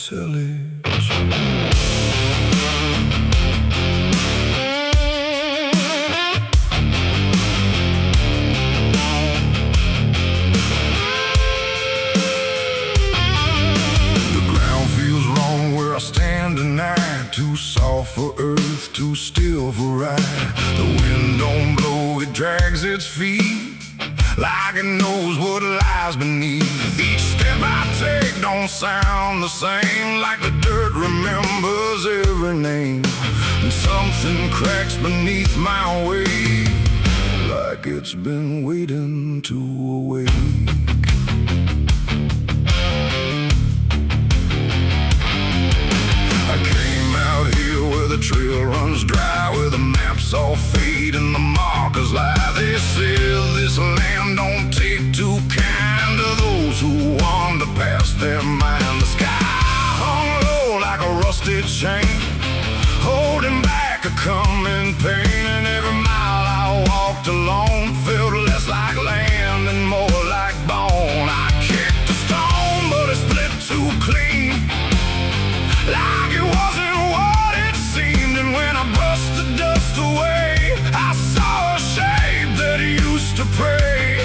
tillage. Too soft for earth, too still for ride. The wind don't blow, it drags its feet like it knows what lies beneath. Each step I take don't sound the same, like the dirt remembers every name. And something cracks beneath my weight, like it's been waiting to awake. The trail runs dry, where the maps all fade and the markers lie. They say this land don't take too kind to those who wander past their mind. The sky hung low like a rusty chain, holding back a coming pain. And every mile I walked alone felt less like land and more like bone. I kicked a stone, but it split too clean, like it wasn't what it seemed. And when I brushed the dust away, I saw a shape that used to pray.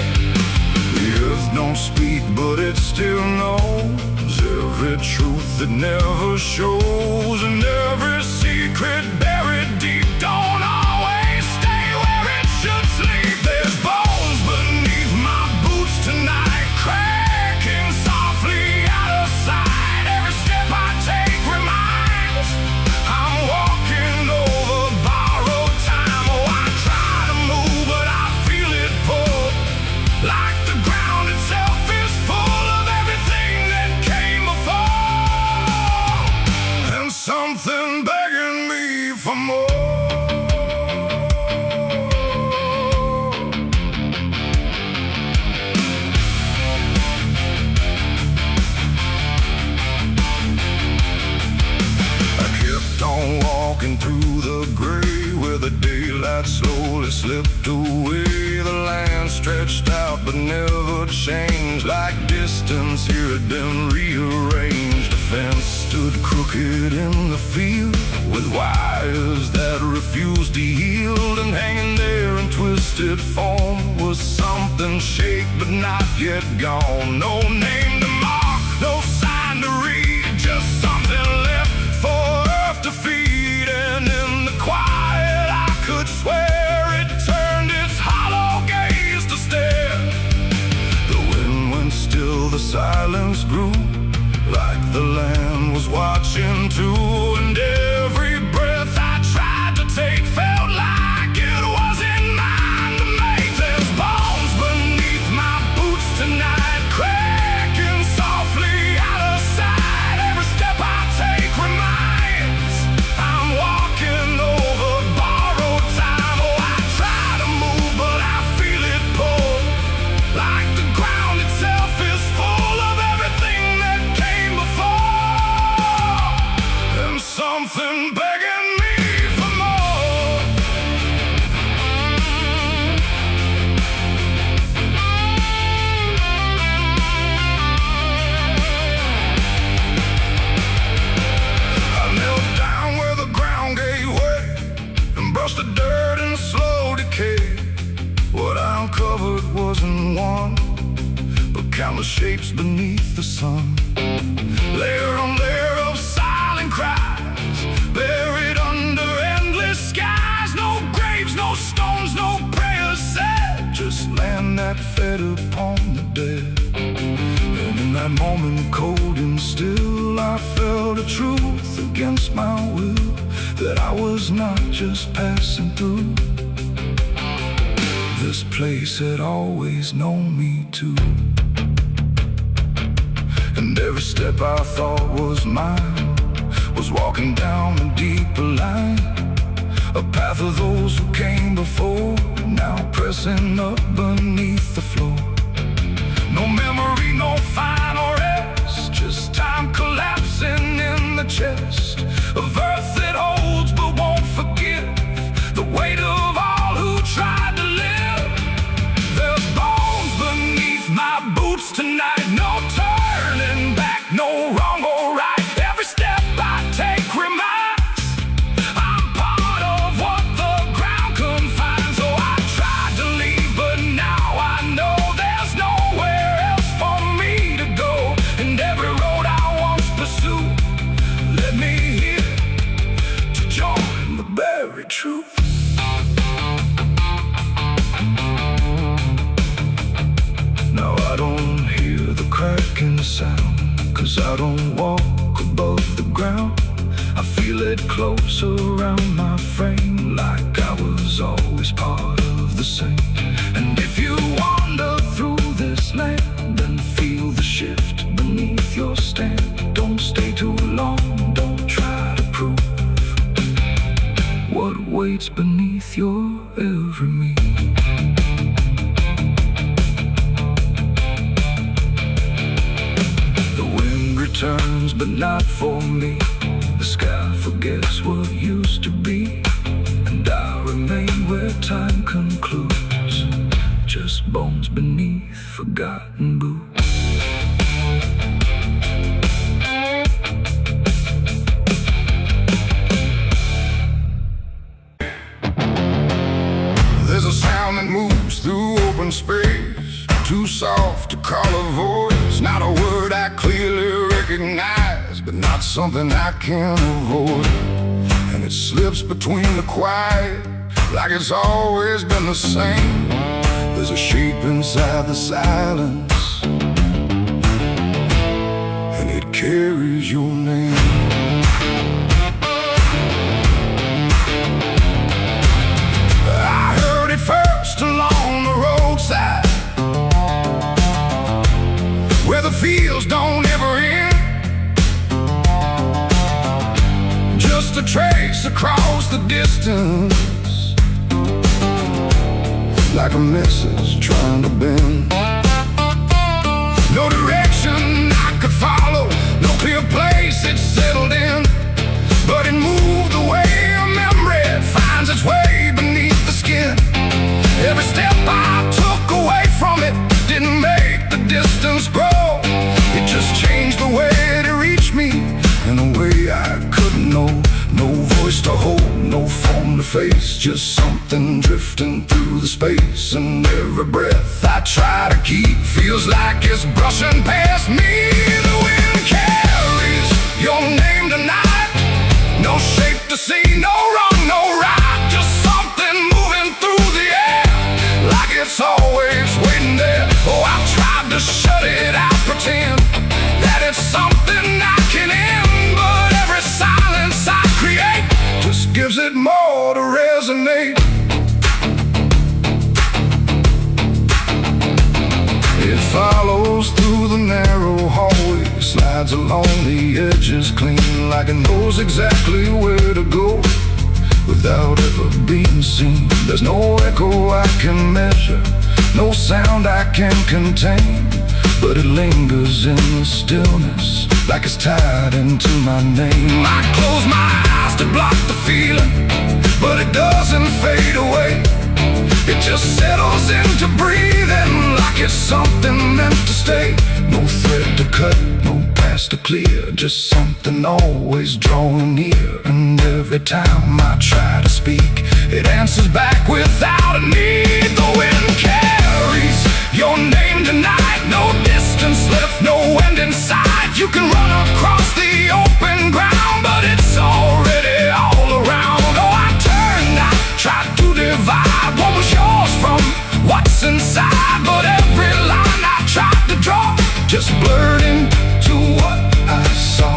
The earth don't speak, but it still knows every truth that never shows. And every secret buried deep don't always stay where it should sleep. There's bones beneath my boots tonight, cracking softly out of sight. Every step I take reminds I'm walking over borrowed time. Oh, I try to move, but I feel it pull, like the ground itself is full of everything that came before, and something begging me for more. On walking through the gray, where the daylight slowly slipped away. The land stretched out but never changed, like distance here had been rearranged. A fence stood crooked in the field, with wires that refused to yield. And hanging there in twisted form was something shaped but not yet gone. No name to mark, no sign to read, just something left for to feed. And in the quiet I could swear it turned its hollow gaze to stare. The wind went still, the silence grew, like the land was watching too. And every breath I tried to take felt like it wasn't mine to make. There's bones beneath my boots tonight, cracking softly out of sight. Every step I take reminds I'm walking over borrowed time. Oh, I try to move, but I feel it pull, like the ground itself is full of everything that came before, and something begging me for more. I knelt down where the ground gave way and brushed the dirt in slow decay. What I uncovered wasn't one, but countless shapes beneath the sun. Layer on layer of silent cries, buried under endless skies. No graves, no stones, no prayers said, just land that fed upon the dead. And in that moment, cold and still, I felt a truth against my will, that I was not just passing through. This place had always known me too. And every step I thought was mine was walking down a deeper line, a path of those who came before, now pressing up beneath the floor. No memory, no final rest, just time collapsing in the chest of earth that holds but won't forgive the weight of all who tried to live. There's bones beneath my boots tonight, no turning back, no wrong or right. Every I don't walk above the ground. I feel it close around my frame, like I was always part of the same. And if you wander through this land, then feel the shift beneath your stand. Don't stay too long, don't try to prove what waits beneath your every move. The wind returns, but not for me. The sky forgets what used to be, and I remain where time concludes, just bones beneath forgotten boots. There's a sound that moves through open space, too soft to call a voice. Not a word I clearly recognize, but not something I can avoid. And it slips between the quiet, like it's always been the same. There's a shape inside the silence, and it carries your name. I heard it first along the roadside, where the fields don't ever end. Just a trace across the distance, like a message trying to bend. No direction I could follow, no clear place it settled in, but it moved the way a memory finds its way beneath the skin. Every step I took away from it didn't make the distance grow. It just changed the way it reached me in a way I couldn't know. No voice to hold, no form to face, just something drifting through the space. And every breath I try to keep feels like it's brushing past me. The wind carries your name tonight, no shape to see, no wrong, no right, just something moving through the air, like it's always waiting there. Oh, I tried to shut it out, pretend that it's something I can end, but every silence I create just gives it more to resonate. It follows through the narrow hallway, slides along the edges clean, like it knows exactly where to go without ever being seen. There's no echo I can measure, no sound I can contain, but it lingers in the stillness, like it's tied into my name. I close my eyes to block the feeling, but it doesn't fade away. It just settles into breathing, like it's something meant to stay. No thread to cut, no path to clear, just something always drawing near. And every time I try to speak, it answers back without a need. The wind carries your name tonight, no distance left, no end in sight. You can run across the open ground, but it's already all around. Oh, I turned, I tried to divide what was yours from what's inside, but every line I tried to draw just blurred into what I saw.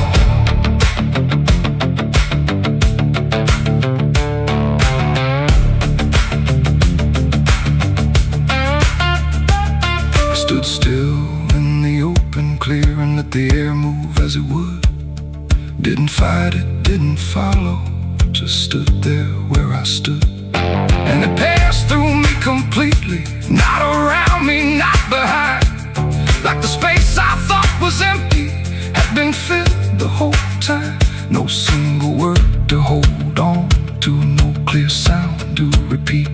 I stood still in the open, clear, and let the air move as it would. Didn't fight it, didn't follow, just stood there where I stood. And it passed through me completely, not around me, not behind. Like the space I thought was empty had been filled the whole time. No single word to hold on to, no clear sound to repeat,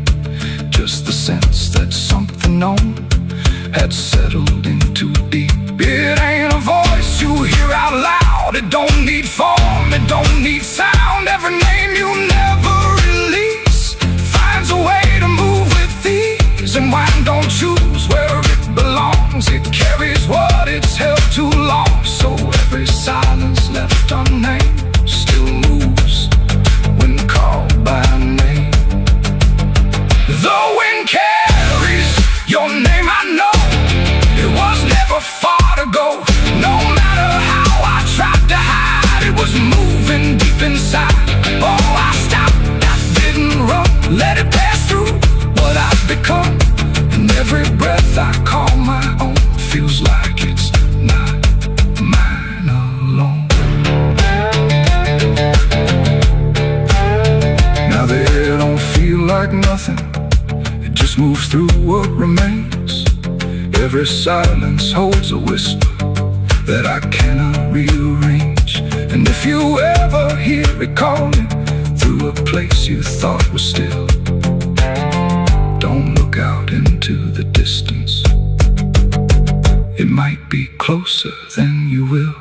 just the sense that something known had settled in too deep. It ain't a voice you hear out loud, it don't need form, it don't need sound. Every name you never release finds a way to move with ease, and wine don't choose where it belongs, it carries what it's held too long. So every silence left unnamed still moves when called by name. The wind carries your name, I know it was never far to go. No matter how darkness moves through what remains. Every silence holds a whisper that I cannot rearrange. And if you ever hear it calling through a place you thought was still, don't look out into the distance. It might be closer than you will.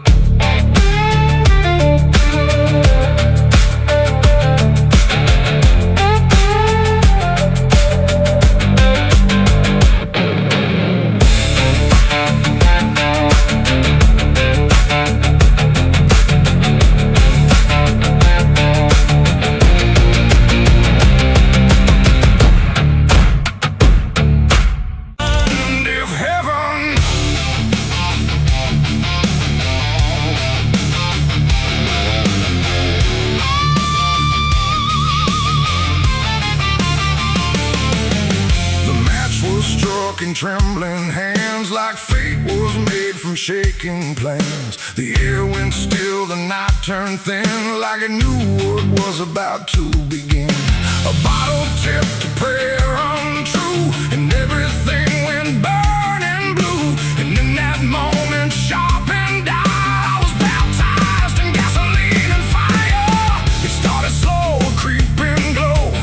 In trembling hands, like fate was made from shaking plans. The air went still, the night turned thin, like it knew what was about to begin. A bottle tipped, a prayer untrue, and everything went burning blue. And in that moment, sharp and dire, I was baptized in gasoline and fire. It started slow, a creeping glow,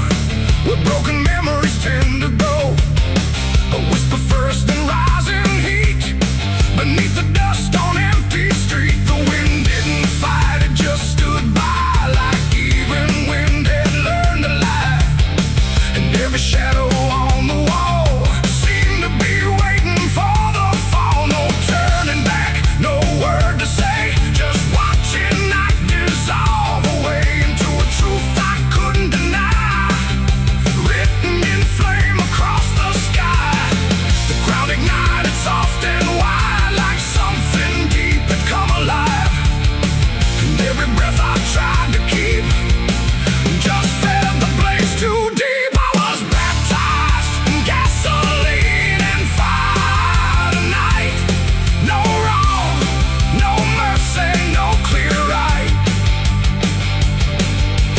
where broken memories tend to go. A whisper first, then rising heat beneath the dust on empty street. The wind didn't fight, it just stood by, like even wind had learned to lie. And every shadow on the wall seemed to be waiting for the fall. No turning back, no word to say, just watching night dissolve away into a truth I couldn't deny, written in flame across the sky. Ground ignited soft and wide, like something deep had come alive. And every breath I tried to keep just fed the blaze too deep. I was baptized in gasoline and fire tonight. No wrong, no mercy, no clear right.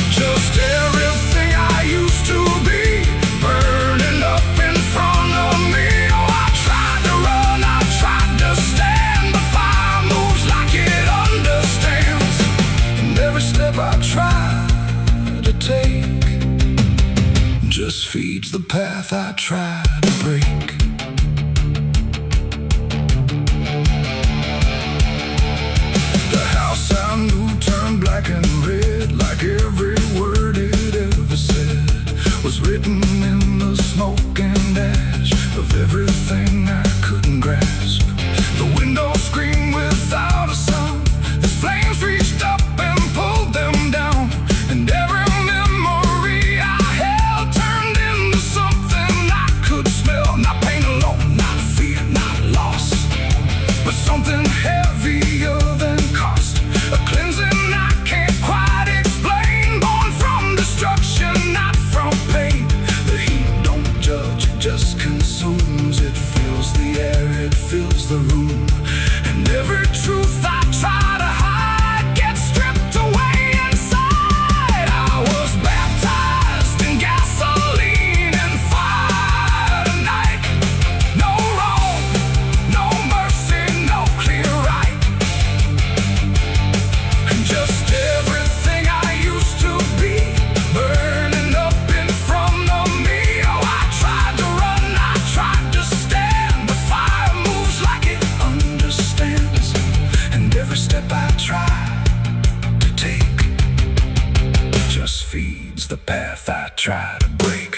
Just everything I used to be burning up in front of me. I try to take just feeds the path I try to break. The house I knew turned black and red, like every word it ever said was written in the smoke and ash of everything I couldn't grasp. The window screamed without a sound as flames reached up and pulled them down. And every memory I held turned into something I could smell. Not pain alone, not fear, not loss, but something heavier than cost. A cleansing I can't quite explain, born from destruction, not from pain. The heat don't judge, it just consumes. It fills the air, it fills the room. And every truth I try to hide gets stripped away inside. I was baptized in gasoline and fire tonight. No wrong, no mercy, no clear right. And just everything I used to be burning up in front of me. Oh, I tried to run, I tried to stand. The fire moves like it understands. And every step I try to take just feeds the path I try to break.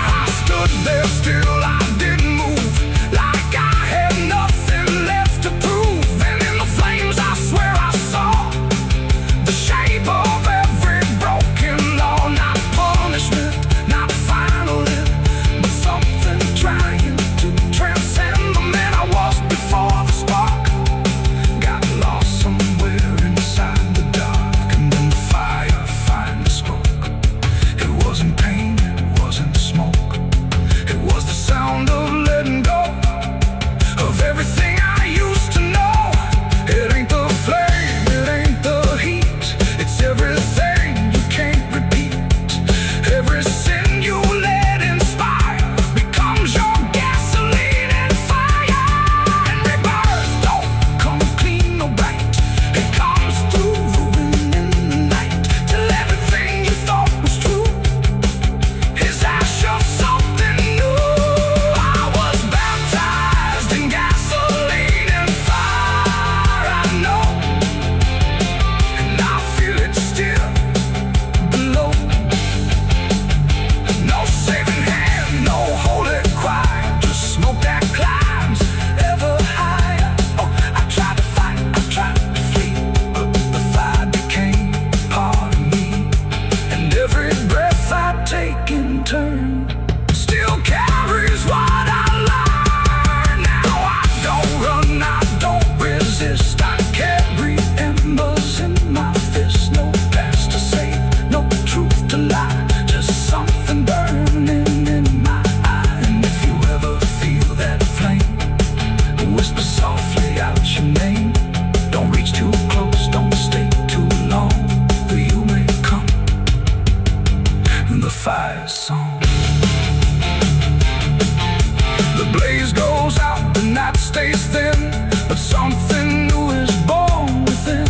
I stood there still, I didn't move, like I had nothing left to prove. And in the flames I swear I saw the shape of every broken law. Not punishment, not final end, but something trying to transcend the man I was before the spark got lost somewhere inside the dark. And then the fire finally spoke. It wasn't pain, it wasn't smoke, it was the sound but something new is born within,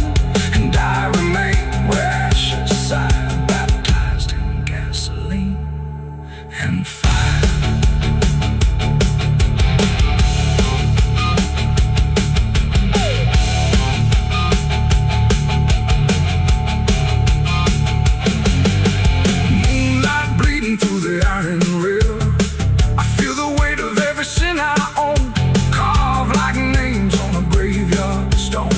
and I remain where ashes sigh, baptized in gasoline and fire. Moonlight bleeding through the iron rail, I feel the weight of every sin I own, carved like names on a graveyard stone.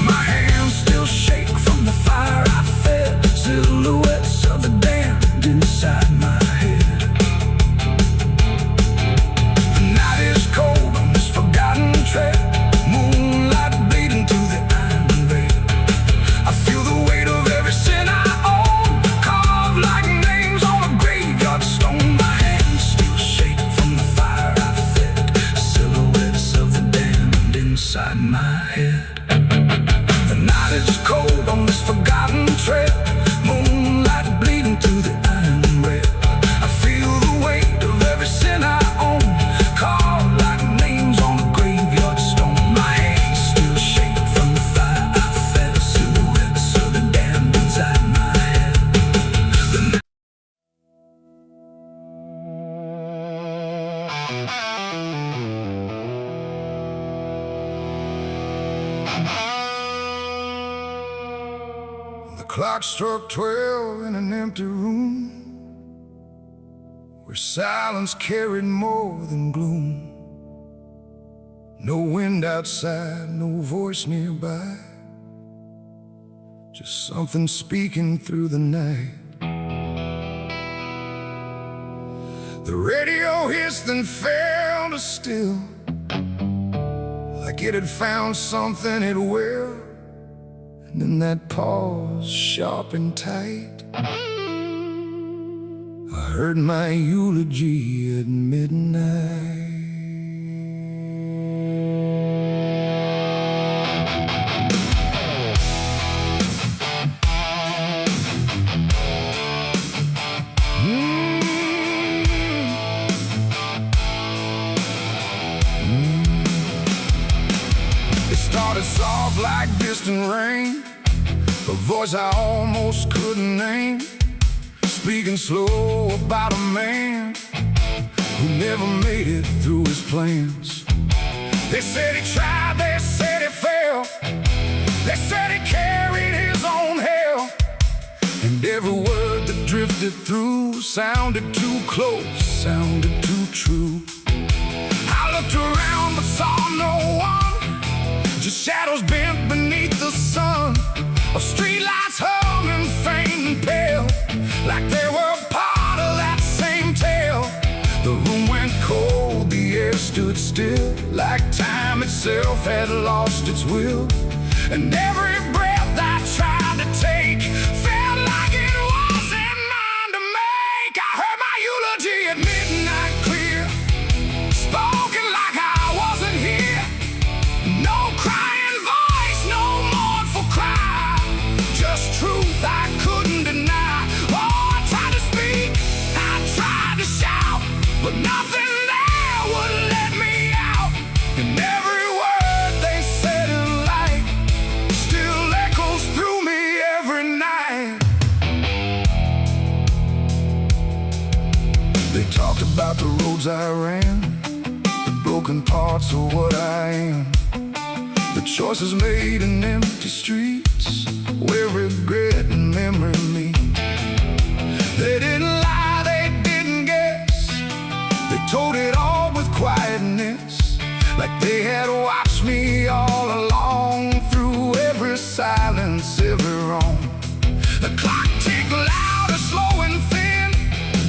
My hands still shake from the fire I fed, silhouettes of the damned inside my head. The night is cold on this forgotten trail, moonlight bleeding through the iron veil. I feel the weight of every sin I own, carved like names on a graveyard stone. My hands still shake from the fire I fed, silhouettes of the damned inside my head. The night is cold on this forgotten trail, moonlight bleeding through the iron rail. I feel the weight of every sin I own, carved like names on a graveyard stone. My hands still shake from the fire I fed, silhouettes of the damned inside my head. The clock struck 12 in an empty room, where silence carried more than gloom. No wind outside, no voice nearby, just something speaking through the night. The radio hissed and fell to still, like it had found something it will. And in that pause, sharp and tight, I heard my eulogy at midnight. It started soft like distant rain, a voice I almost couldn't name, speaking slow about a man who never made it through his plans. They said he tried, they said he failed, they said he carried his own hell, and every word that drifted through sounded too close, sounded too true. I looked around but saw no one, just shadows bent beneath the sun, of streetlights hung and faint and pale, like they were part of that same tale. The room went cold, the air stood still, like time itself had lost its will. And every breath I tried to take felt like it wasn't mine to make. I heard my eulogy at midnight clear, spoken like I wasn't here. No crying voice, no mournful cry, just truth I couldn't deny. Oh, I tried to speak, I tried to shout, but nothing there would let me out. And every word they said in light still echoes through me every night. They talked about the roads I ran, the broken parts of what I am, the choices made in empty streets where regret and memory meet. They didn't lie, they didn't guess, they told it all with quietness, like they had watched me all along, through every silence, every wrong. The clock ticked louder, slow and thin,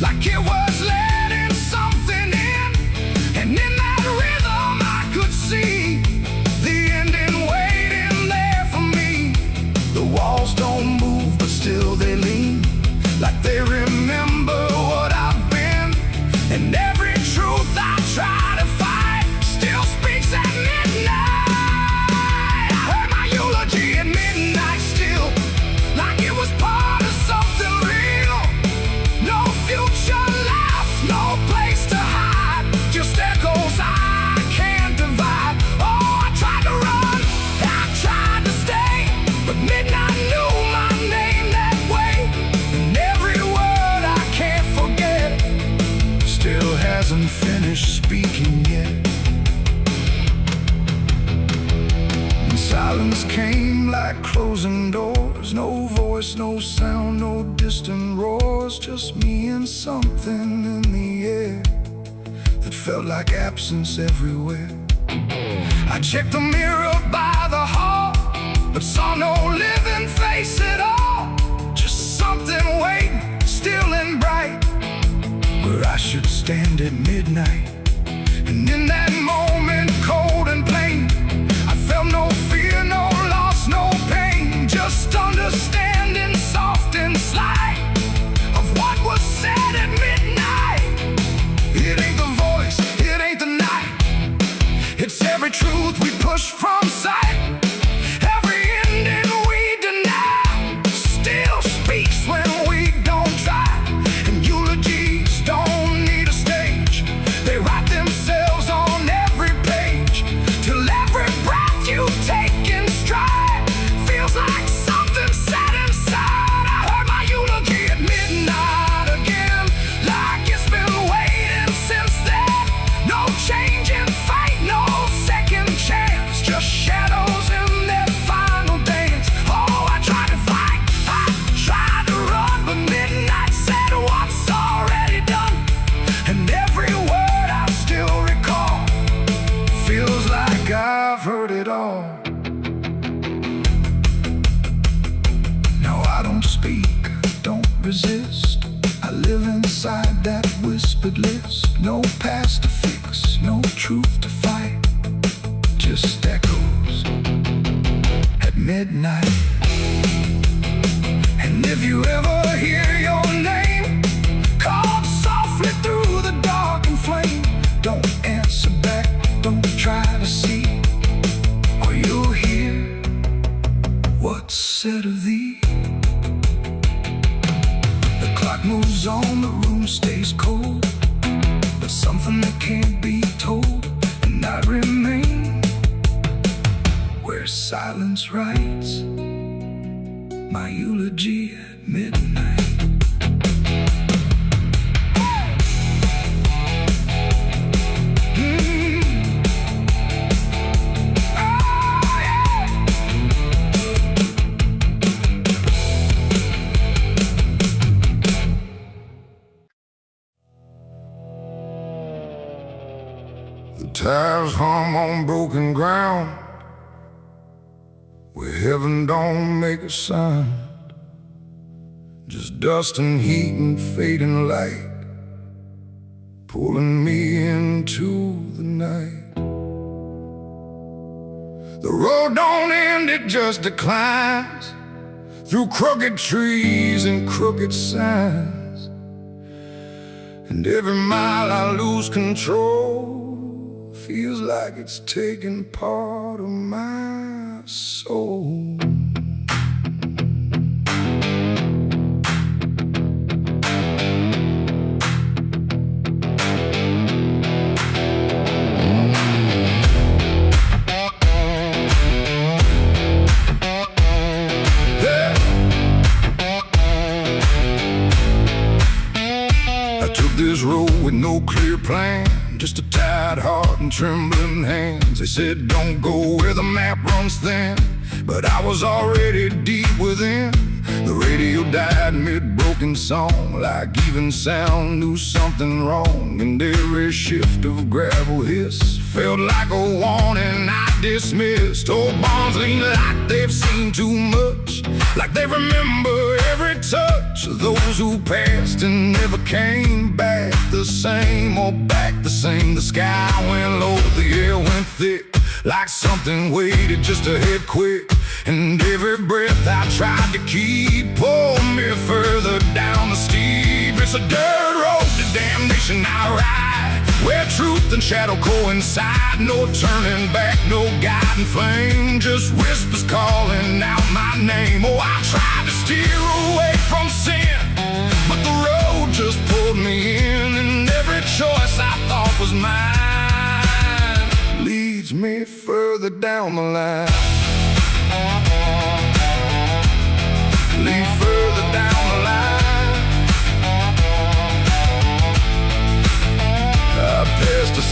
like it was letting something in. And in that rhythm I could see the ending waiting there for me. The walls don't move, but still they lean, like they remember what I've been. And every truth I try to fight still speaks at midnight. I heard my eulogy at midnight still, like finished speaking yet. And silence came like closing doors. No voice, no sound, no distant roars. Just me and something in the air that felt like absence everywhere. I checked the mirror by the hall, but saw no living face at all. Just something waiting, still and bright, where I should stand at midnight. And in that moment, cold and plain, I felt no fear, no loss, no pain. Just understanding, soft and slight, of what was said at midnight. It ain't the voice, it ain't the night, it's every truth we push from sight. Every ending we deny still speaks when we don't try. And eulogies don't need a stage, they write themselves on every page, till every breath you take in stride feels like something set inside. I heard my eulogy at midnight again, like it's been waiting since then. No change in fate, no second chance, just shadows in their final dance. Oh, I tried to fight, I tried to run, but midnight said what's already done. And every word I still recall feels like I've heard it all. No, I don't speak, don't resist, I live inside that whispered list. No past to fix, no truth to fight, just echoes at midnight. And if you ever hear your name called softly through the dark and flame, don't answer back, don't try to see, or you'll hear what's said of thee. The clock moves on, the room stays cold, but something that can't be told, and I remain where silence writes my eulogy at midnight. The tires hum on broken ground, where heaven don't make a sound, just dust and heat and fading light, pulling me into the night. The road don't end, it just declines, through crooked trees and crooked signs. And every mile I lose control feels like it's taking part of my soul. I took this road with no clear plan, just a tired heart and trembling hands. They said don't go where the map runs thin, but I was already deep within. The radio died mid-broken song, like even sound knew something wrong. And every shift of gravel hiss felt like a warning I dismissed. Old bonds lean like they've seen too much, like they remember every touch of those who passed and never came back the same, or back the same. The sky went low, the air went thick, like something waited just to hit quick. And every breath I tried to keep pulled me further down the steep. It's a dirt road to damnation I ride, where truth and shadow coincide. No turning back, no guiding flame, just whispers calling out my name. Oh, I tried to steer away from sin, but the road just pulled me in. And every choice I thought was mine leads me further down the line. Lead further down the line. I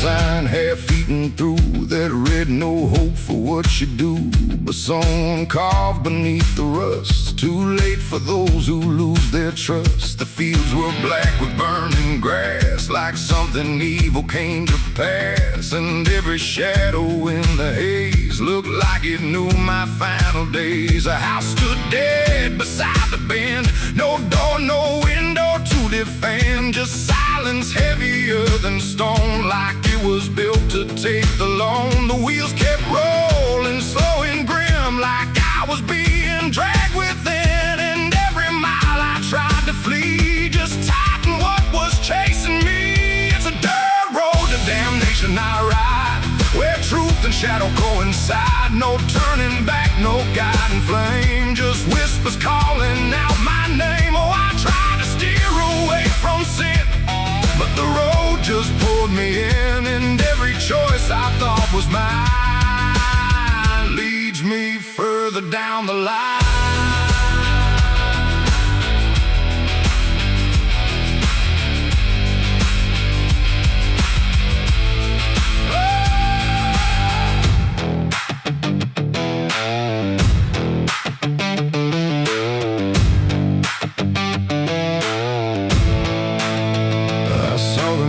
sign half-eaten through that read no hope for what you do, but someone carved beneath the rust. Too late for those who lose their trust. The fields were black with burning grass, like something evil came to pass, and every shadow in the haze looked like it knew my final days. A house stood dead beside the bend, no door, no window to defend, just silence heavier than stone, like it was built to take the loan. The wheels kept rolling, slow and grim, like I was being dragged within, and every mile I tried to flee just tightened what was chasing me. It's a dirt road to damnation I ride, where truth and shadow coincide. No turning back, no guiding flame, just whispers calling out my name. Oh, I tried to steer away from sin, but the road just pulled me in, and every choice I thought was mine leads me further down the line.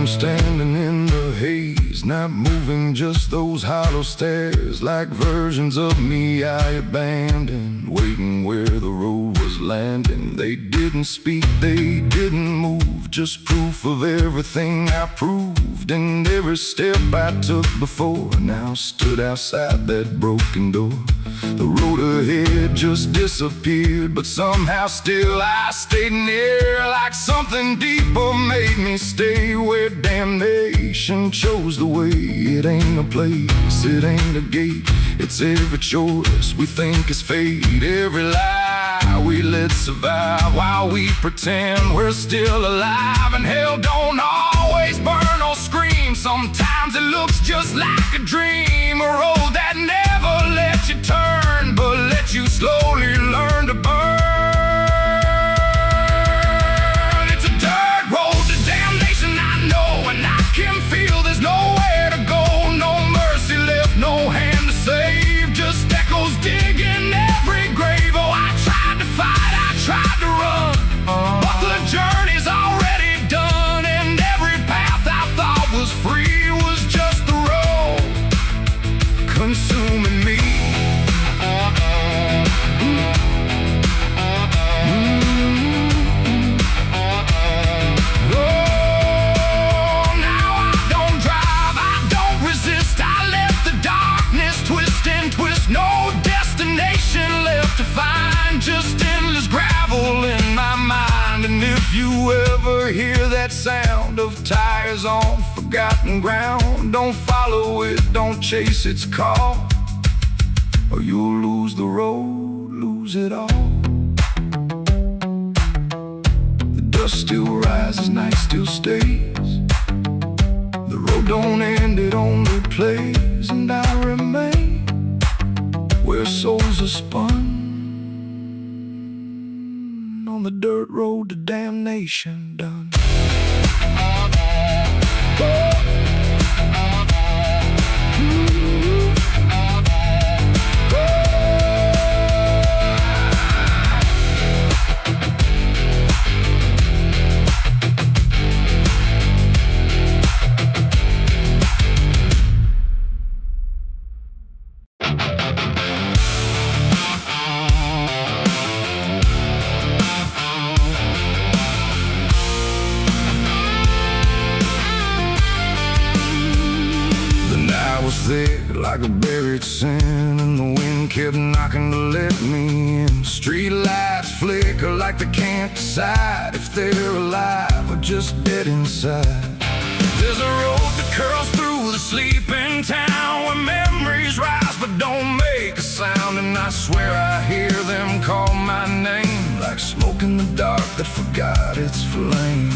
Standing in the haze, not moving, just those hollow stares, like versions of me I abandoned, waiting where the road was landing. They didn't speak, they didn't move, just proof of everything I proved, and every step I took before now stood outside that broken door. The road ahead just disappeared, but somehow still I stayed near, like something deeper made me stay, where damnation chose the way. It ain't a place, it ain't a gate, it's every choice we think is fate, every lie we let survive while we pretend we're still alive. And hell don't always burn or scream, sometimes it looks just like a dream, a road that never lets you turn, but lets you slowly learn to burn. It's a dirt road to damnation, I know, and I can feel there's nowhere to go, no mercy left, no hand to save, just echoes digging every grave. Oh, I tried to fight, I tried to run, but the journey's already done, and every path I thought was free was just the road consuming me. No destination left to find, just endless gravel in my mind. And if you ever hear that sound of tires on forgotten ground, don't follow it, don't chase its call, or you'll lose the road, lose it all. The dust still rises, night still stays, the road don't end, it only plays, and I remain where souls are spun on the dirt road to damnation done. Thick like a buried sin, and the wind kept knocking to let me in. Street lights flicker like they can't decide if they're alive or just dead inside. There's a road that curls through the sleeping town, where memories rise but don't make a sound, and I swear I hear them call my name, like smoke in the dark that forgot its flame.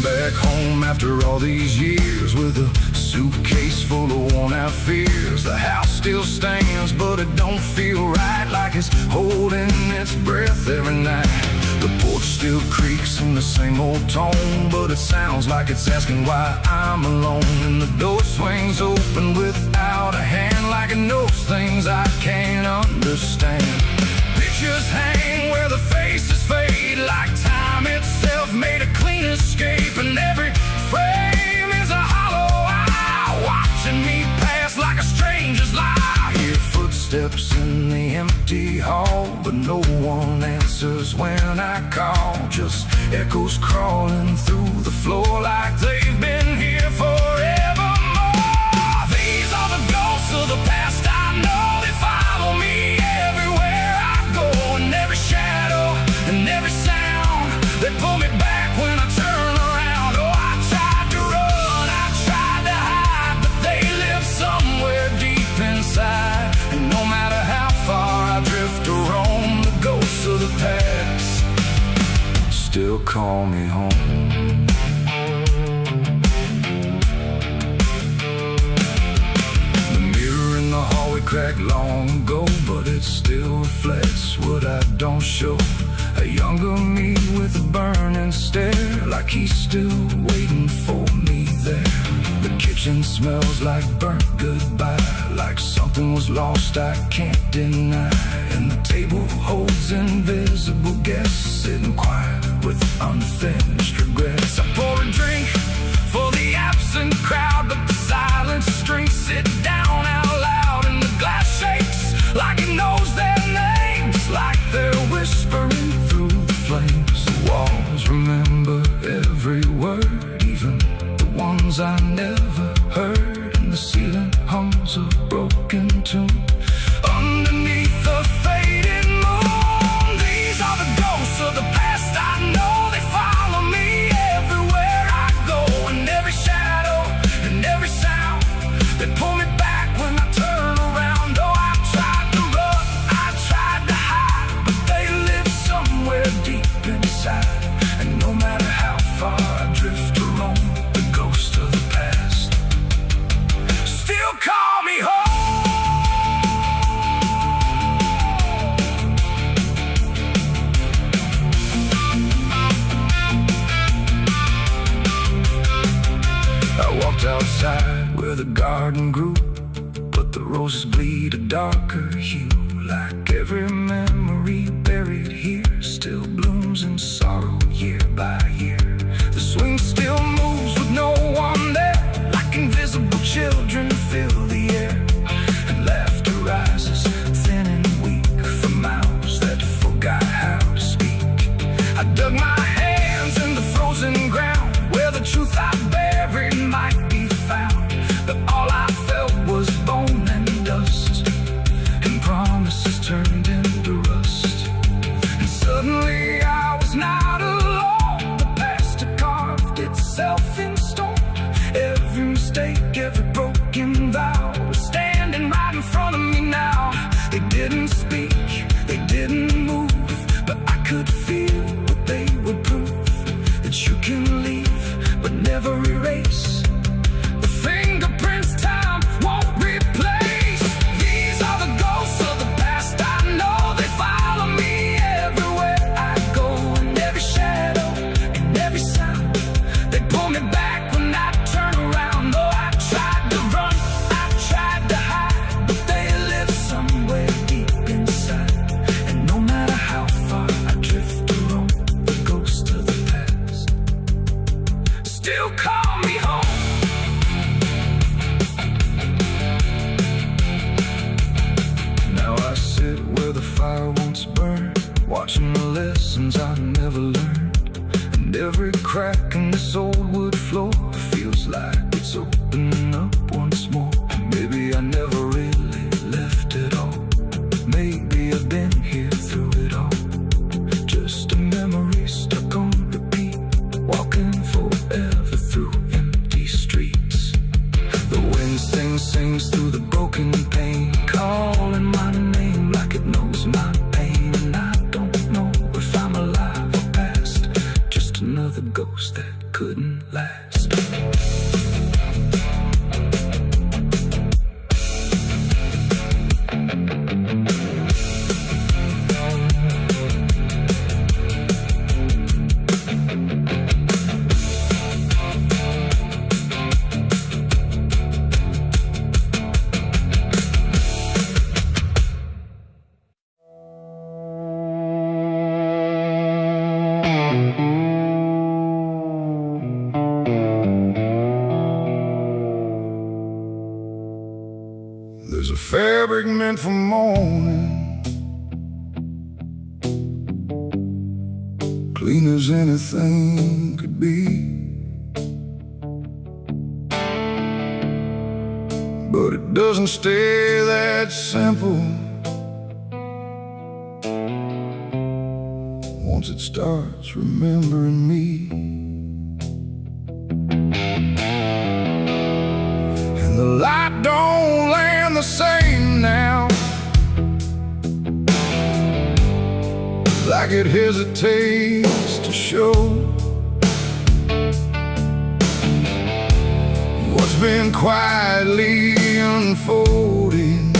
Back home after all these years, with a suitcase full of worn-out fears. The house still stands, but it don't feel right, like it's holding its breath every night. The porch still creaks in the same old tone, but it sounds like it's asking why I'm alone. And the door swings open without a hand, like it knows things I can't understand. Pictures hang where the faces fade, like time itself made a clean escape. And every frame is a hollow eye, watching me pass like a stranger's lie. I hear footsteps in the empty hall, but no one answers when I call. Just echoes crawling through the floor like they've been here forevermore. These are the ghosts of the past, I know they follow me everywhere I go. And every shadow and every sound, they pull me back when I turn around. Oh, I tried to run, I tried to hide, but they live somewhere deep inside. And no matter how far I drift or roam, the ghosts of the past still call me home. The mirror in the hallway cracked long ago, but it still reflects what I don't show. A younger me with a burning stare, like he's still waiting for me there. The kitchen smells like burnt goodbye, like something was lost I can't deny. And the table holds invisible guests, sitting quiet with unfinished regrets. I pour a drink for the absent crowd, but the silence drinks sit down out loud. And the glass shakes like it knows their names, like they're whispering through the flames. The walls remember every word, even the ones I never heard. And the ceiling hums a broken tune underneath the faded moon. These are the ghosts of the past, I know they follow me everywhere I go. And every shadow and every sound, they pull me back when I turn around. Oh, I tried to run, I tried to hide, but they live somewhere deep inside. And no matter how far I drift or roam, the ghosts of the past still call me home. I walked outside where the garden grew, but the roses bleed a darker hue. Like every memory buried here still blooms in sorrow year by year. The swing still moves with no one there, like invisible children fill the air. And laughter rises thin and weak from mouths that forgot how to speak. I dug my hands in the frozen ground where the truth I buried might be found. But all I felt was bone and dust, and promises turned into rust. And suddenly I was not alone. The past had carved itself in stone. Every mistake, every broken vow was standing right in front of me now. They didn't speak, they didn't move, but I could feel what they would prove. That you can leave, but never erase the fingerprints time won't replace. These are the ghosts of the past, I know they follow me everywhere I go. And every shadow and every sound, they pull me back when I turn around. Oh, I tried to run, I tried to hide, but they live somewhere deep inside. And no matter how far I drift or roam, the ghosts of the past still call me home. Now I sit where the fire once burned, watching the lessons I never learned. And every crack in this old wood floor feels like it's opening up once more. Maybe I never really left it all. Maybe I've been here through it all. Just a memory stuck on repeat, walking forever through empty streets. The wind sings through the broken pane, calling my name like it knows my pain. And I don't know if I'm alive or past, just another ghost that couldn't last. fabric meant for mourning, clean as anything could be. But it doesn't stay that simple. Once it starts remembering me, and the light don't land the same now, like it hesitates to show what's been quietly unfolding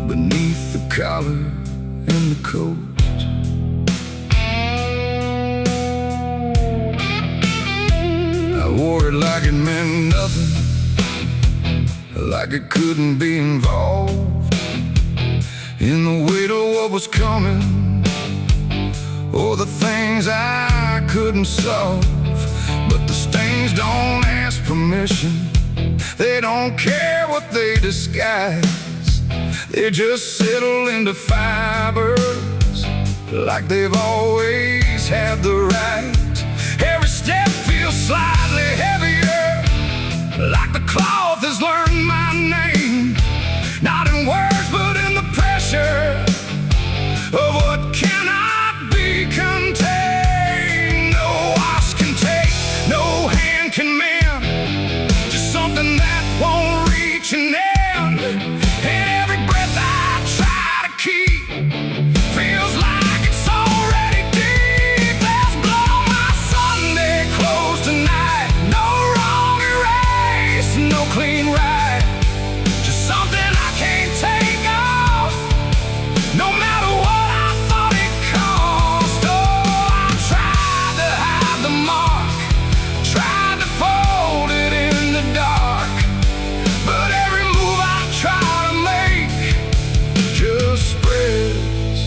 beneath the collar and the coat. I wore it like it meant nothing, like it couldn't be involved in the weight of what was coming, or the things I couldn't solve. But the stains don't ask permission, they don't care what they disguise. They just settle into fibers like they've always had the right. Every step feels slightly heavier, like the cloth has learned my name, not in words but in the pressure of what cannot be contained. No wash can take, no hand can mend, just something that won't reach an end. And every breath I try to keep feels like it's already deep. There's blood on my Sunday clothes tonight, no wrong erase, no clean right, just something I can't take off, no matter what I thought it cost. Oh, I tried to hide the mark, tried to fold it in the dark, but every move I try to make just spreads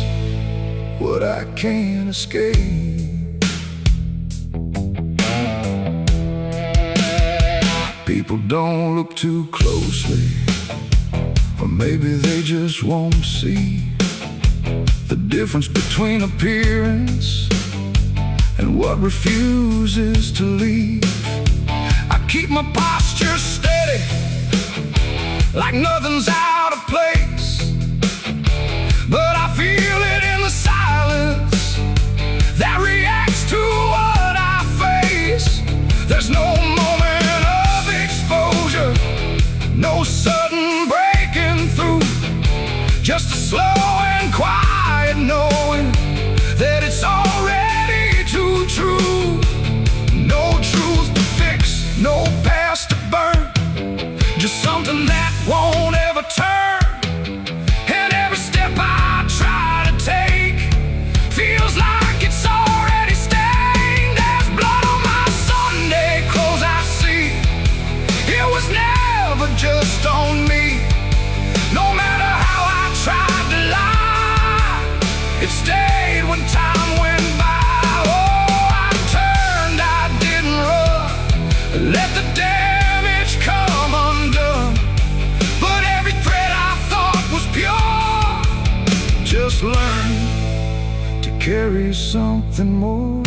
what I can't escape. People don't look too closely, or maybe they just won't see the difference between appearance and what refuses to leave. I keep my posture steady, like nothing's out of place, but I feel it in the silence that reacts to what I face. There's no moment of exposure, no sudden breaking through, just a slow and quiet knowing that it's already too true. No truth to fix, no past to burn, just something that won't ever turn. And every step I try to take feels like it's already stained. There's blood on my Sunday clothes I see, it was never just on me. No matter how I tried to lie, it stayed when time went by. Oh, I turned, I didn't run, let the damage come undone. But every thread I thought was pure just learned to carry something more.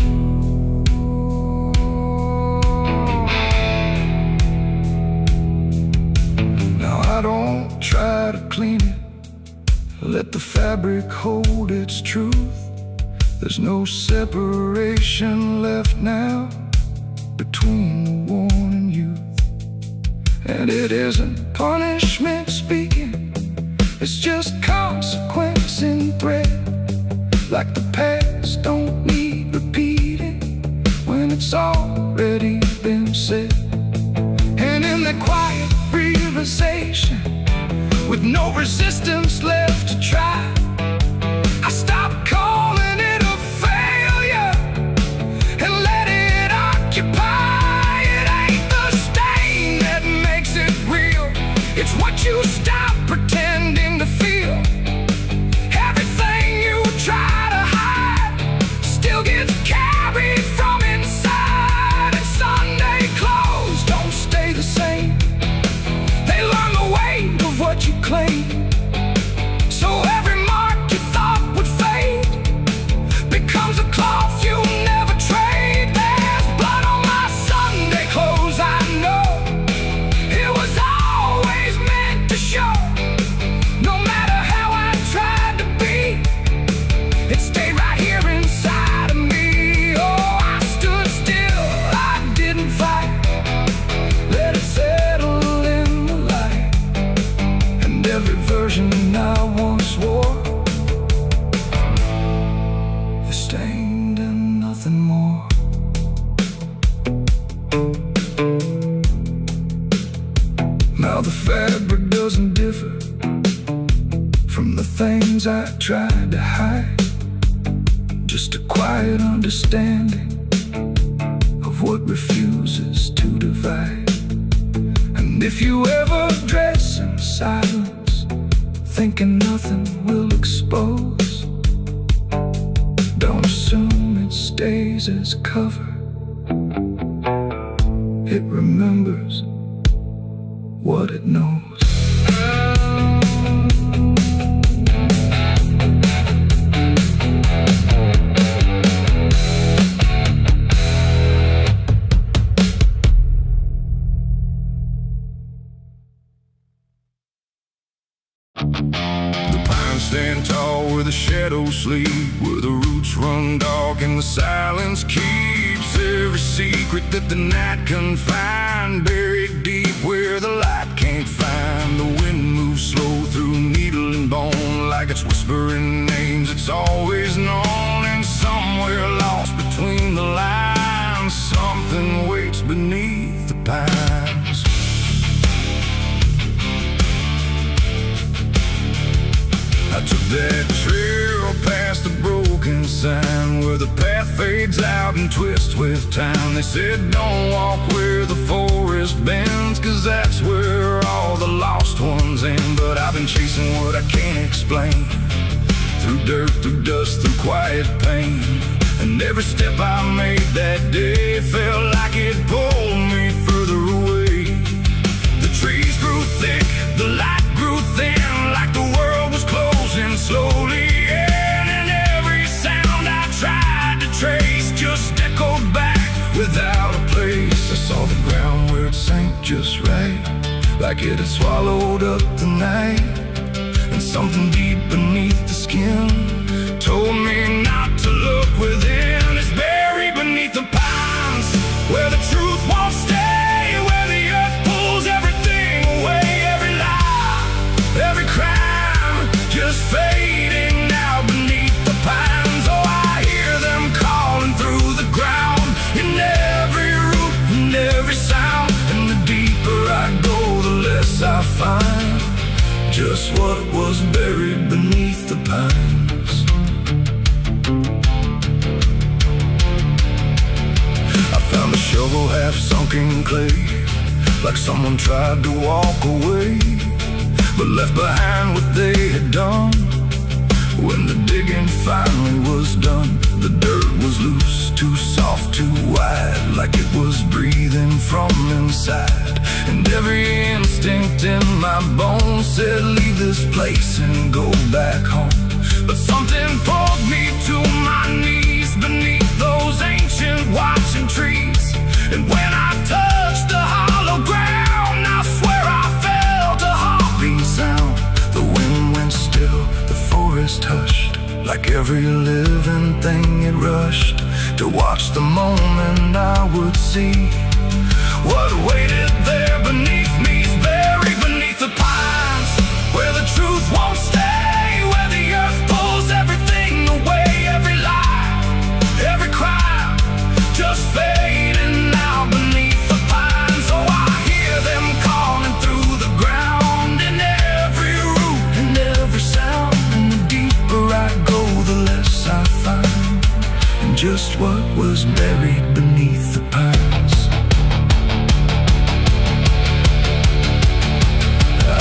Now I don't try to clean it, let the fabric hold its truth. There's no separation left now between the worn and youth. And it isn't punishment speaking, it's just consequence in thread. Like the past don't need repeating when it's already been said. And in that quiet realization, with no resistance left to try, I stopped calling it a failure and let it occupy. It ain't the stain that makes it real, it's what you stop pretending to feel. Everything you try to hide still gets carried from inside. And Sunday clothes don't stay the same, they learn Now the fabric doesn't differ from the things I tried to hide. Just a quiet understanding of what refuses to divide. And if you ever dress in silence, thinking nothing will expose, don't assume it stays as cover. It remembers what it knows. The pines stand tall where the shadows sleep, where the roots run dark and the silence keeps every secret that the night can find. Buried deep where the light can't find. The wind moves slow through needle and bone, like it's whispering names it's always known. And somewhere lost between the lines, something waits beneath the pines. I took that trail past the broken sign, where the path fades out and twists with time. They said don't walk where the forest bends, 'cause that's where all the lost ones end. But I've been chasing what I can't explain, through dirt, through dust, through quiet pain. And every step I made that day felt like it pulled me further away. The trees grew thick, the light grew thin, like the world was closing slowly in. And every sound I tried to trace just echoed back without a place. I saw the ground where it sank just right, like it had swallowed up the night. And something deep beneath the skin told me not to look within. It's buried beneath the pines, where the truth won't stay, where the earth pulls everything away. Every lie, every crime, just fading now beneath the pines. Oh, I hear them calling through the ground, in every root, in every sound. And the deeper I go, the less I find just what was buried beneath the pines. I found a shovel half sunk in clay, like someone tried to walk away, but left behind what they had done. When the digging finally was done, the dirt was loose, too soft, too wide, like it was breathing from inside. And every instinct in my bones said leave this place and go back home. But something pulled me to my knees beneath those ancient watching trees. And when I touched the hollow ground, I swear I felt a heartbeat sound. The wind went still, the forest hushed, like every living thing it rushed to watch the moment I would see what waited there beneath me. Is buried beneath the pines, where the truth won't stay, where the earth pulls everything away. Every lie, every crime, just fading now beneath the pines. Oh, I hear them calling through the ground, in every root, in every sound. And the deeper I go, the less I find, and just what was buried beneath the pines.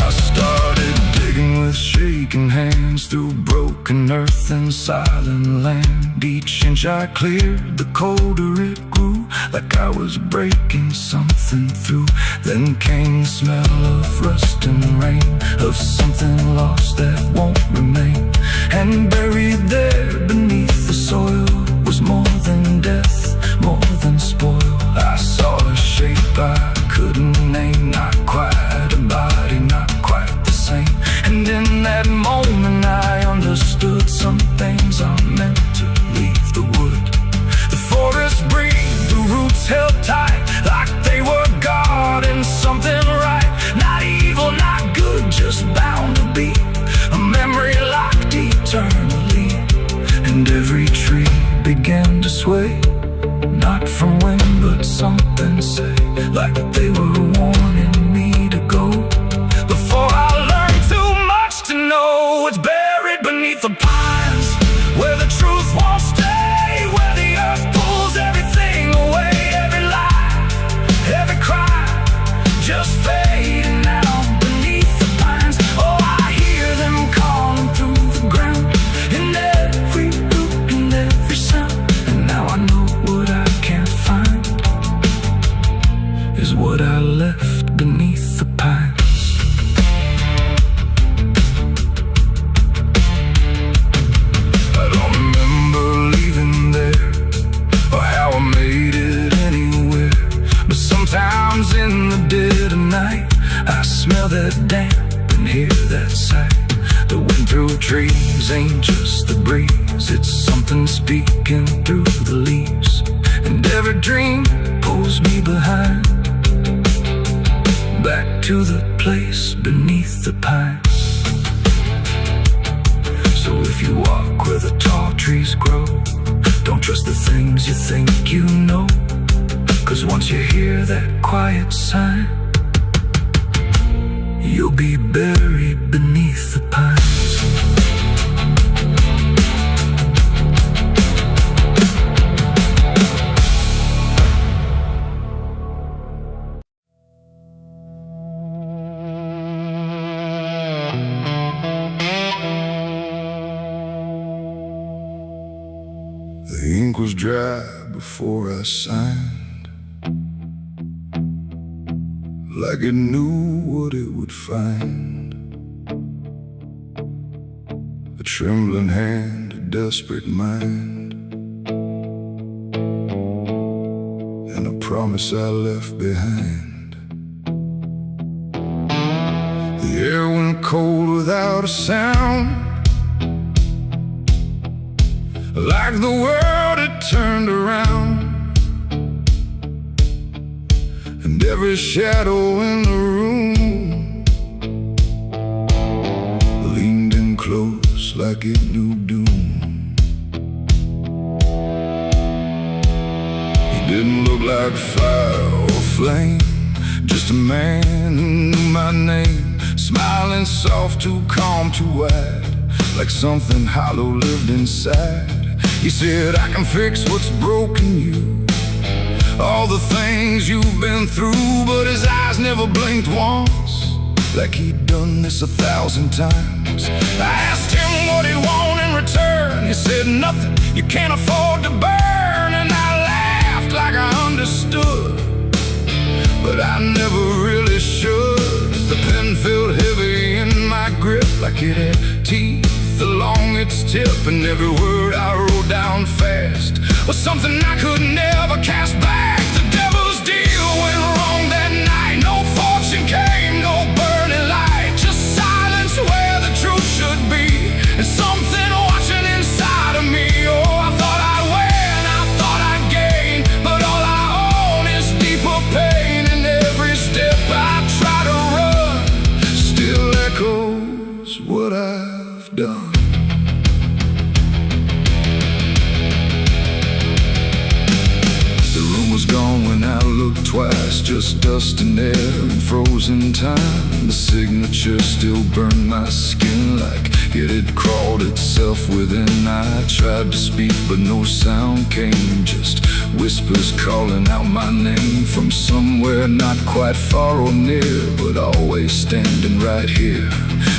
I started digging with shaking hands through broken earth and silent land. Each inch I cleared, the colder it grew, like I was breaking something through. Then came the smell of rust and rain, of something lost that won't remain. And buried there beneath the soil was more than death, more than spoil. I saw a shape I couldn't name, not quite a body, not quite the same. And in that moment I understood some things are meant to leave the wood. The forest breathed, the roots held tight, like they were guarding something right. Not evil, not good, just bound to be a memory locked eternally. And every tree began to sway, not from where like that they were warning me to go. Before I learned too much to know, it's buried beneath the pines, where the truth won't stay, where the earth pulls everything away. Every lie, every cry, just fading out beneath the pines. Oh, I hear them calling through the ground, in every loop and every sound. And now I know what I can't find is what I left beneath the pines. I don't remember leaving there, or how I made it anywhere, but sometimes in the dead of night I smell that damp and hear that sigh. The wind through trees ain't just the breeze, it's something speaking through the leaves. And every dream pulls me behind, back to the place beneath the pines. So if you walk where the tall trees grow, don't trust the things you think you know, 'cause once you hear that quiet sign, you'll be buried beneath the pines. The ink was dry before I signed, like it knew what it would find. A trembling hand, a desperate mind, and a promise I left behind. The air went cold without a sound, like the world had turned around. And every shadow in the room leaned in close like it knew doom. He didn't look like fire or flame, just a man who knew my name, smiling soft, too calm, too wide, like something hollow lived inside. He said, I can fix what's broken you, all the things you've been through. But his eyes never blinked once, like he'd done this 1,000 times. I asked him what he'd want in return. He said, nothing you can't afford to burn. And I laughed like I understood, but I never really should. The pen felt heavy in my grip, like it had teeth along its tip. And every word I wrote down fast was something I could never cast back. The devil's deal went wrong that night. No fortune came, no burning light, just silence where the truth should be, and something watching inside of me. Oh, I thought I'd win, I thought I'd gain, but all I own is deeper pain. And every step I try to run still echoes what I've done. Gone when I looked twice, just dust and air and frozen time. The signature still burned my skin like it had crawled itself within. I tried to speak but no sound came, just whispers calling out my name from somewhere not quite far or near, but always standing right here.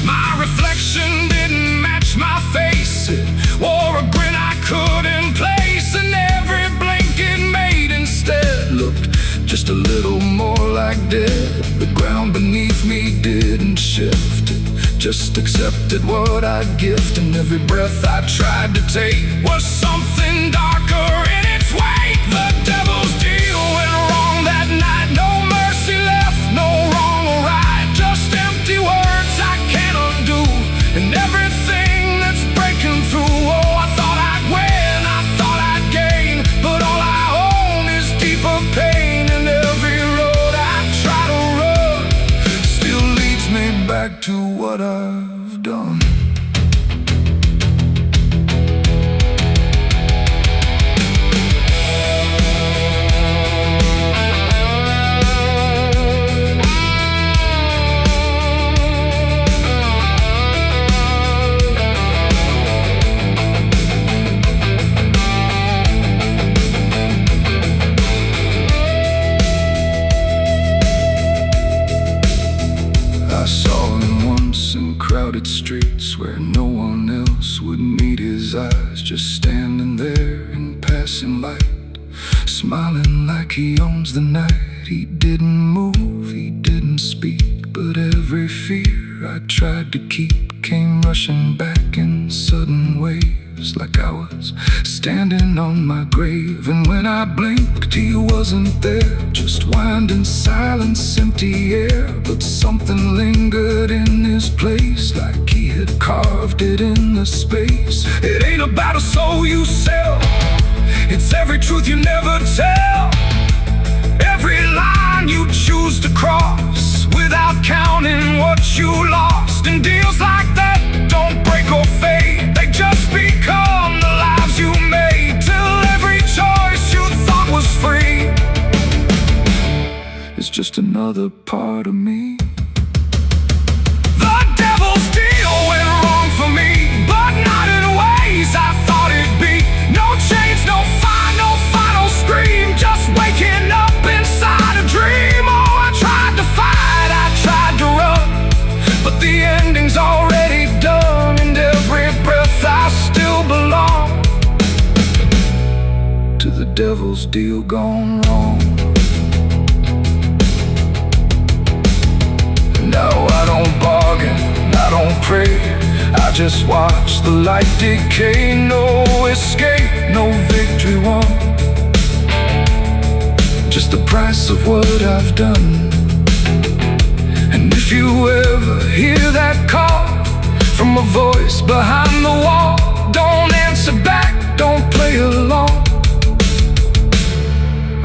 My reflection didn't match my face, it wore a grin I couldn't place, and every blink it made instead looked just a little more like dead. The ground beneath me didn't shift, it just accepted what I'd gift. And every breath I tried to take was something darker in its wake. The devil's deal went wrong that night. No mercy left, no wrong or right, just empty words I can't undo, and everything that's breaking through. Oh, I thought I'd win, I thought I'd gain, but all I own is deeper pain. And every road I try to run still leads me back to what I've done. crowded streets where no one else would meet his eyes, just standing there in passing light, smiling like he owns the night. He didn't move, he didn't speak, but every fear I tried to keep came rushing back in sudden waves, like I was standing on my grave. And when I blinked, he wasn't there, just winding silence, empty air. But something lingered in his place, like he had carved it in the space. It ain't about a soul you sell, it's every truth you never tell, every line you choose to cross without counting what you lost. And deals like that don't break or fade, they just become the lives you made, till every choice you thought was free is just another part of me. The devil's deal went wrong for me, but not in ways I thought it'd be. No chains, no fire, no final scream, just waking up inside a dream. Oh, I tried to fight, I tried to run, but the ending's already done. And every breath I still belong to the devil's deal gone wrong. No, I don't bargain, I don't pray, I just watch the light decay. No escape, no victory won, just the price of what I've done. And if you ever hear that call from a voice behind the wall, don't answer back, don't play along,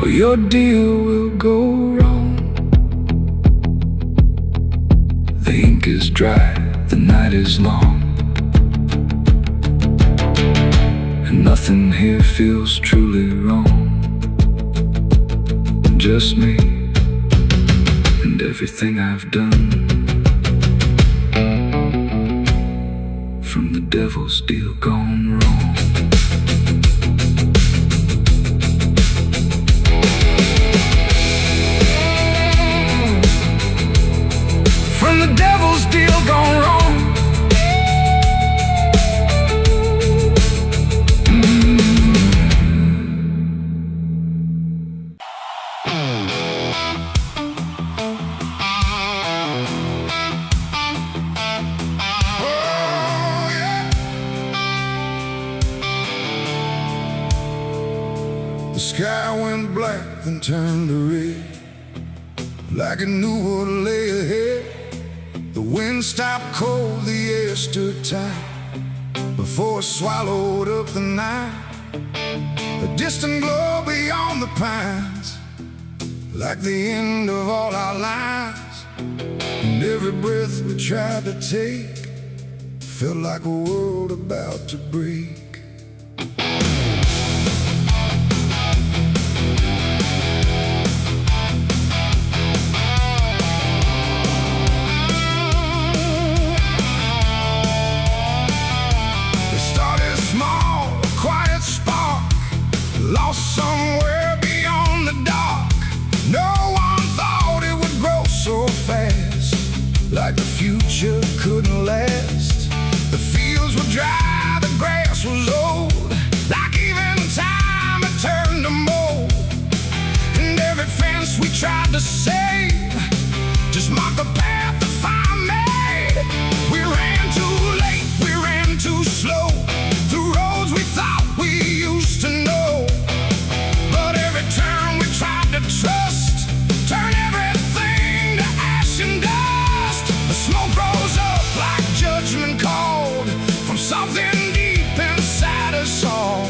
or your deal will go wrong. The ink is dry, the night is long, and nothing here feels truly wrong. Just me and everything I've done, from the devil's deal gone wrong. From the devil's deal gone wrong. The sky went black, then turned to red, like it knew what lay ahead. The wind stopped cold, the air stood tight, before it swallowed up the night. A distant glow beyond the pines, like the end of all our lives. And every breath we tried to take felt like a world about to break. Lost somewhere beyond the dark. No one thought it would grow so fast, like the future couldn't last. The fields were dry, the grass was old, like even time had turned to mold. And every fence we tried to save just marked the path the fire made. We ran too late, we ran too slow, through roads we thought we used to know. Trust, turn everything to ash and dust. The smoke rose up like judgment called from something deep inside us all.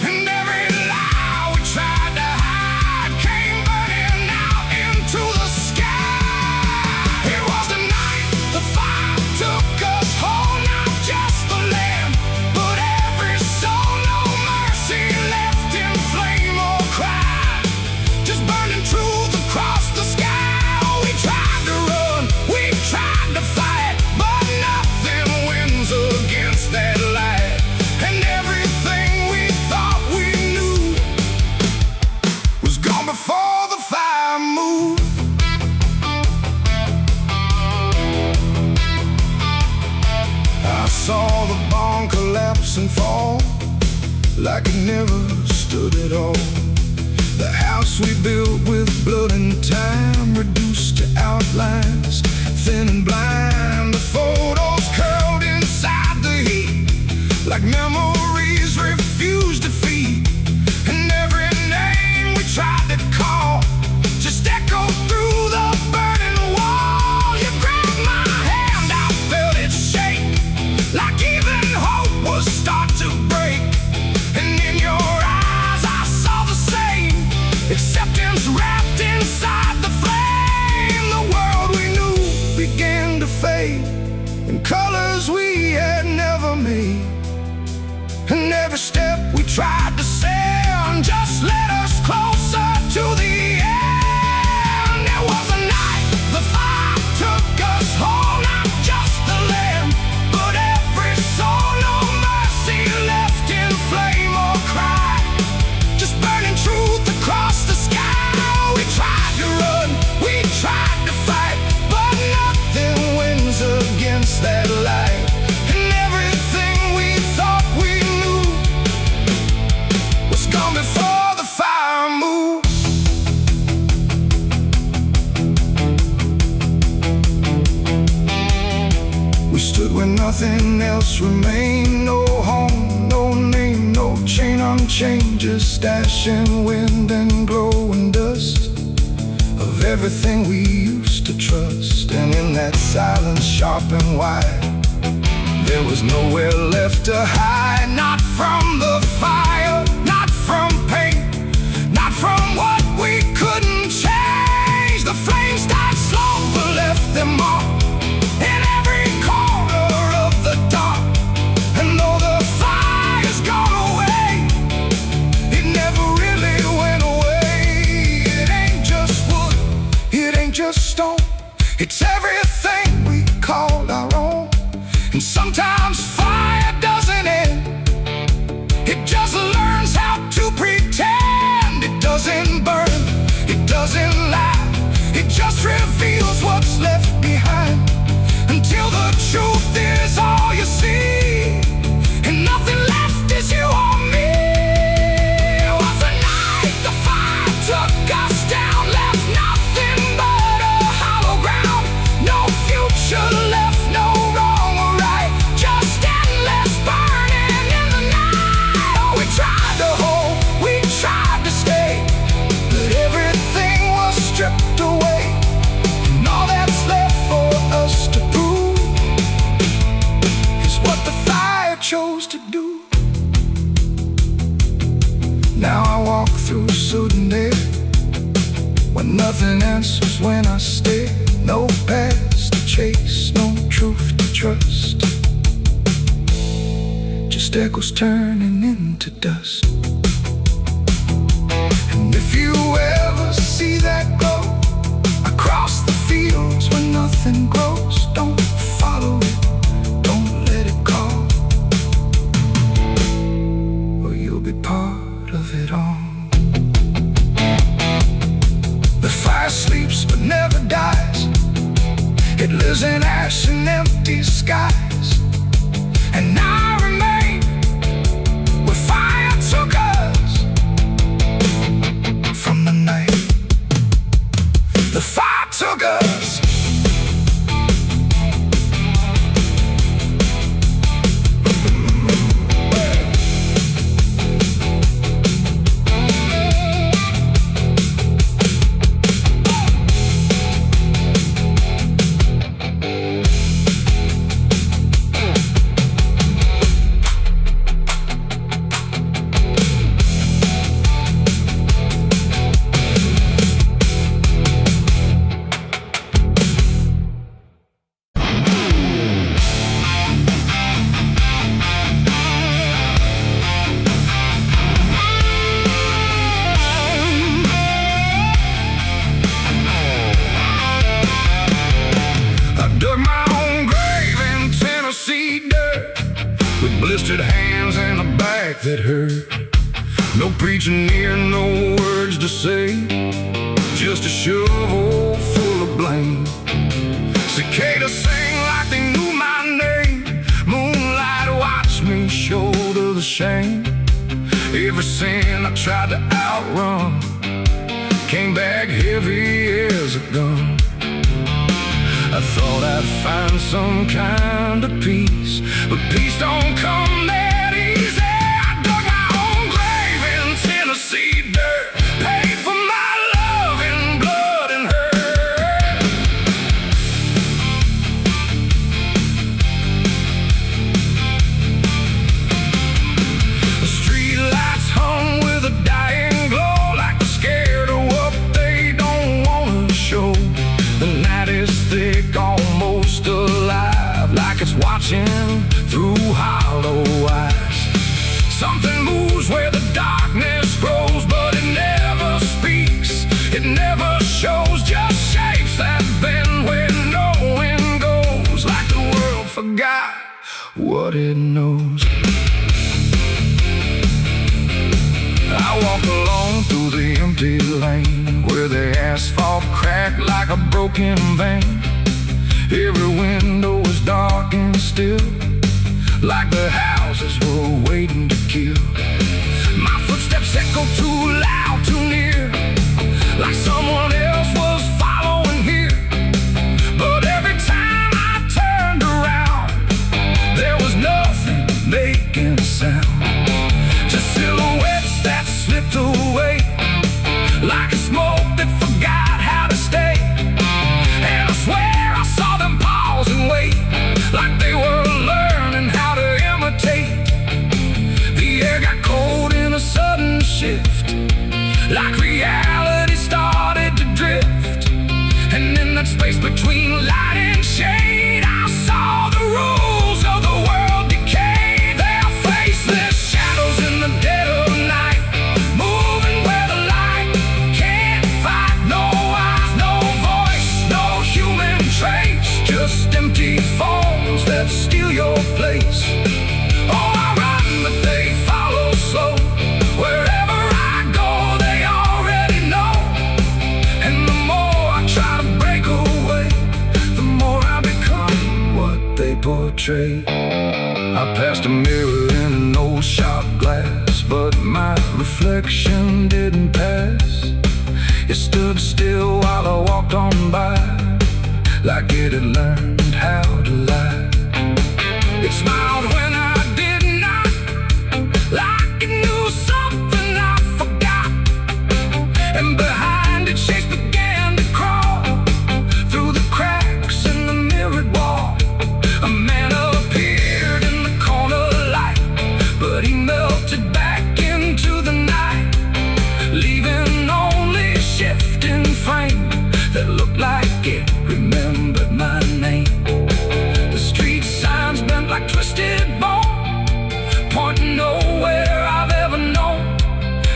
And every lie we tried to hide came burning out into the sky. like it never stood at all. The house we built with blood and time, reduced to outlines, thin and blind. The photos curled inside the heat, like memories refused to feed. And every name we tried to call just echoed through the burning wall. You grabbed my hand, I felt it shake, like even hope was start to break. And in your eyes I saw the same, acceptance wrapped inside the flame. The world we knew began to fade in colors we had never made. And every step we tried to send just led us closer to the end. There was a night the fire took us home, not just the land, but every soul. No mercy left in flame or cry, just burning truth across the sky. We tried to run, we tried to fight, but nothing wins against that light. And everything we thought we knew was gone before the fire moved. We stood where nothing else remained. No home, no name, no chain unchained, just ash and wind and glowing dust of everything we used to trust. And in that silence, sharp and wide, there was nowhere left to hide. Not from the fire, not from pain, not from what we couldn't change. The flames died slow but left them all in every corner of the dark. And though the fire's gone away, it never really went away. It ain't just wood, it ain't just stone, it's everything we called our own. And sometimes fire doesn't end, it just learns how to pretend. It doesn't burn, it doesn't lie, it just reveals what's left behind, until the truth is all you see, and nothing left is you or me. It was a night the fire took us down, left nothing but a hollow ground. No future left, no wrong or right, just endless burning in the night. Oh, we tried to hold, we tried to stay, but everything was stripped away. And all that's left for us to prove is what the fire chose to do. Now I walk through sudden air, when nothing answers when I stare. No past to chase, no truth to trust, just echoes turning into dust. And if you ever see that glow across the fields where nothing grows, don't follow it, don't let it call, or you'll be part of it all. The fire sleeps but never dies, it lives in ash and empty skies. And I remain where fire took us from the night the fire took us. blistered hands and a back that hurt. No preaching near, no words to say, just a shovel full of blame. Cicadas sing like they knew my name. Moonlight watched me shoulder the shame. Every sin I tried to outrun came back heavy as a gun. I thought I'd find some kind of peace, but peace don't come that easy. I dug my own grave in Tennessee dirt, paid for my love in blood and hurt. The street lights hung with a dying glow, like they're scared of what they don't want to show. The night is thick, almost alive, like it's watching through hollow eyes. Something moves where the darkness grows, but it never speaks, it never shows, just shapes that bend where no wind goes, like the world forgot what it knows. I walk along through the empty lane, where the asphalt cracked like a broken vein. Every window was dark and still, like the houses were waiting to kill. My footsteps echo too loud, too near, like someone else was following here. But every time I turned around, there was nothing making a sound, just silhouettes that slipped away, like a smoke that forgot how to stay. And I swear I saw them pause and wait, like they were learning how to imitate. The air got cold in a sudden shift, like reality started to drift. And in that space between light and shade, I saw the rules of the world decay. Their faceless shadows in the dead of night, moving where the light can't fight. No eyes, no voice, no human trace, just empty forms that steal your place. Oh, I run, but they follow slow. Wherever I go, they already know. And the more I try to break away, the more I become what they portray. I passed a mirror in an old shop glass, but my reflection didn't pass. It stood still while I walked on by, like it had learned how to lie. It smiled when I did not, like it knew something I forgot. And behind it, shapes began to crawl through the cracks in the mirrored wall. A man appeared in the corner light, but he melted back into the night, leaving only a shifting frame that looked like it remembered my name. The street signs bent like twisted bone, pointing nowhere I've ever known.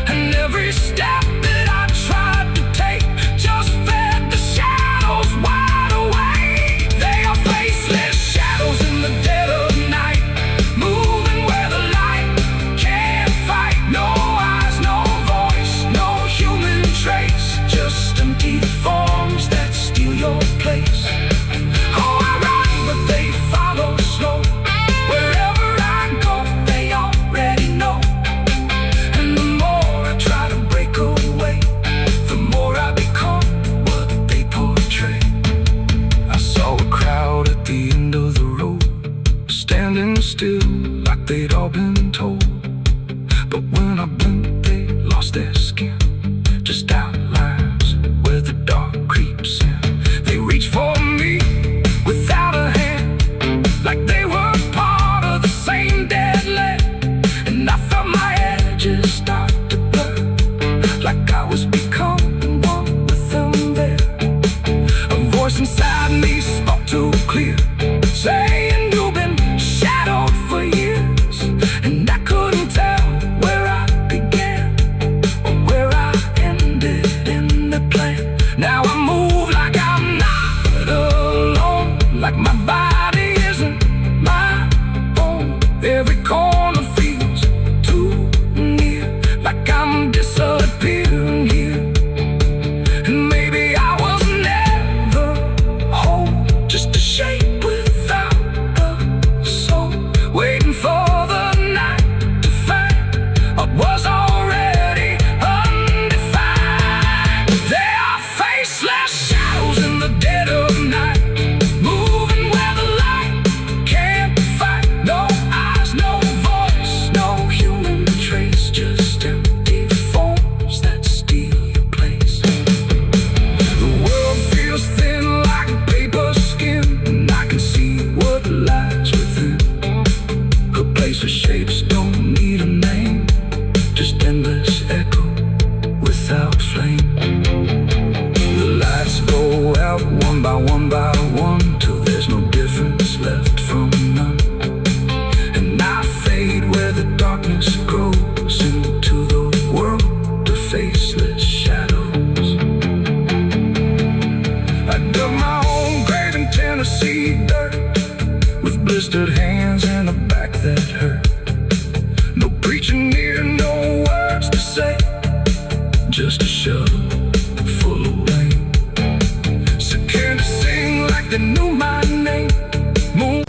And every step that I tried to take just fed the shadows wide awake. They are faceless shadows in the dead of night, moving where the light can't fight. No eyes, no voice, no human trace, just empty forms that steal your place. Oh, I run, but they follow slow. Wherever I go, they already know. And the more I try to break away, the more I become what they portray. I saw a crowd at the end of the road, standing still like they'd all been told. But when I blinked, they lost their skin, just outlines where the dark creeps in. They reached for me without a hand, like they were part of the same dead land. And I felt my edges start to blur, like I was becoming one with them there. A voice inside me spoke too clear, saying you've been shadowed for years. And I couldn't tell where I began or where I ended in the plan. Now I move like I'm not alone, like my body isn't my own. Every corner feels too near, like I'm disappearing here. And maybe I was never whole, just a shape without a soul, waiting for the night to find what was Faceless shadows in the dead of night, moving where the light can't fight. No eyes, no voice, no human trace, just empty forms that steal your place. The world feels thin like a paper skin, and I can see what lies within. A place of shapes don't need a name, just endless echo without flame. The lights go out one by one, till there's no difference left from none. And I fade where the darkness grows into the world of faceless shadows. I dug my own grave in Tennessee dirt, with blistered hands and a back that hurt. No preaching near, no words to say, just a shovel full of rain. Scared to sing like they knew my name. Moon.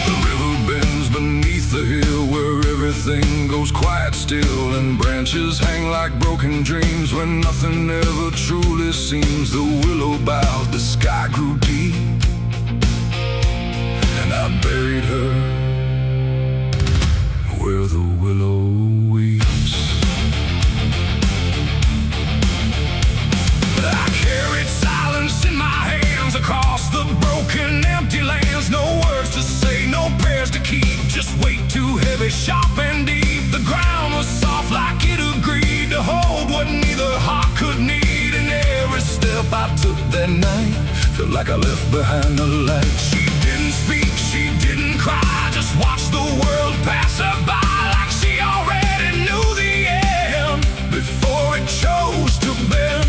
The river bends beneath the hill where everything goes quiet still, and branches hang like broken dreams when nothing ever truly seems. The willow bowed, the sky grew deep, and I buried her where the willow weeps. I carried silence in my hands across the broken empty lands. No words to say, no prayers to keep, just weight too heavy, sharp and deep. The ground was soft like it agreed to hold what neither heart could need. And every step I took that night felt like I left behind a light. She didn't speak, she didn't cry, just watched the world pass her by, like she already knew the end before it chose to bend.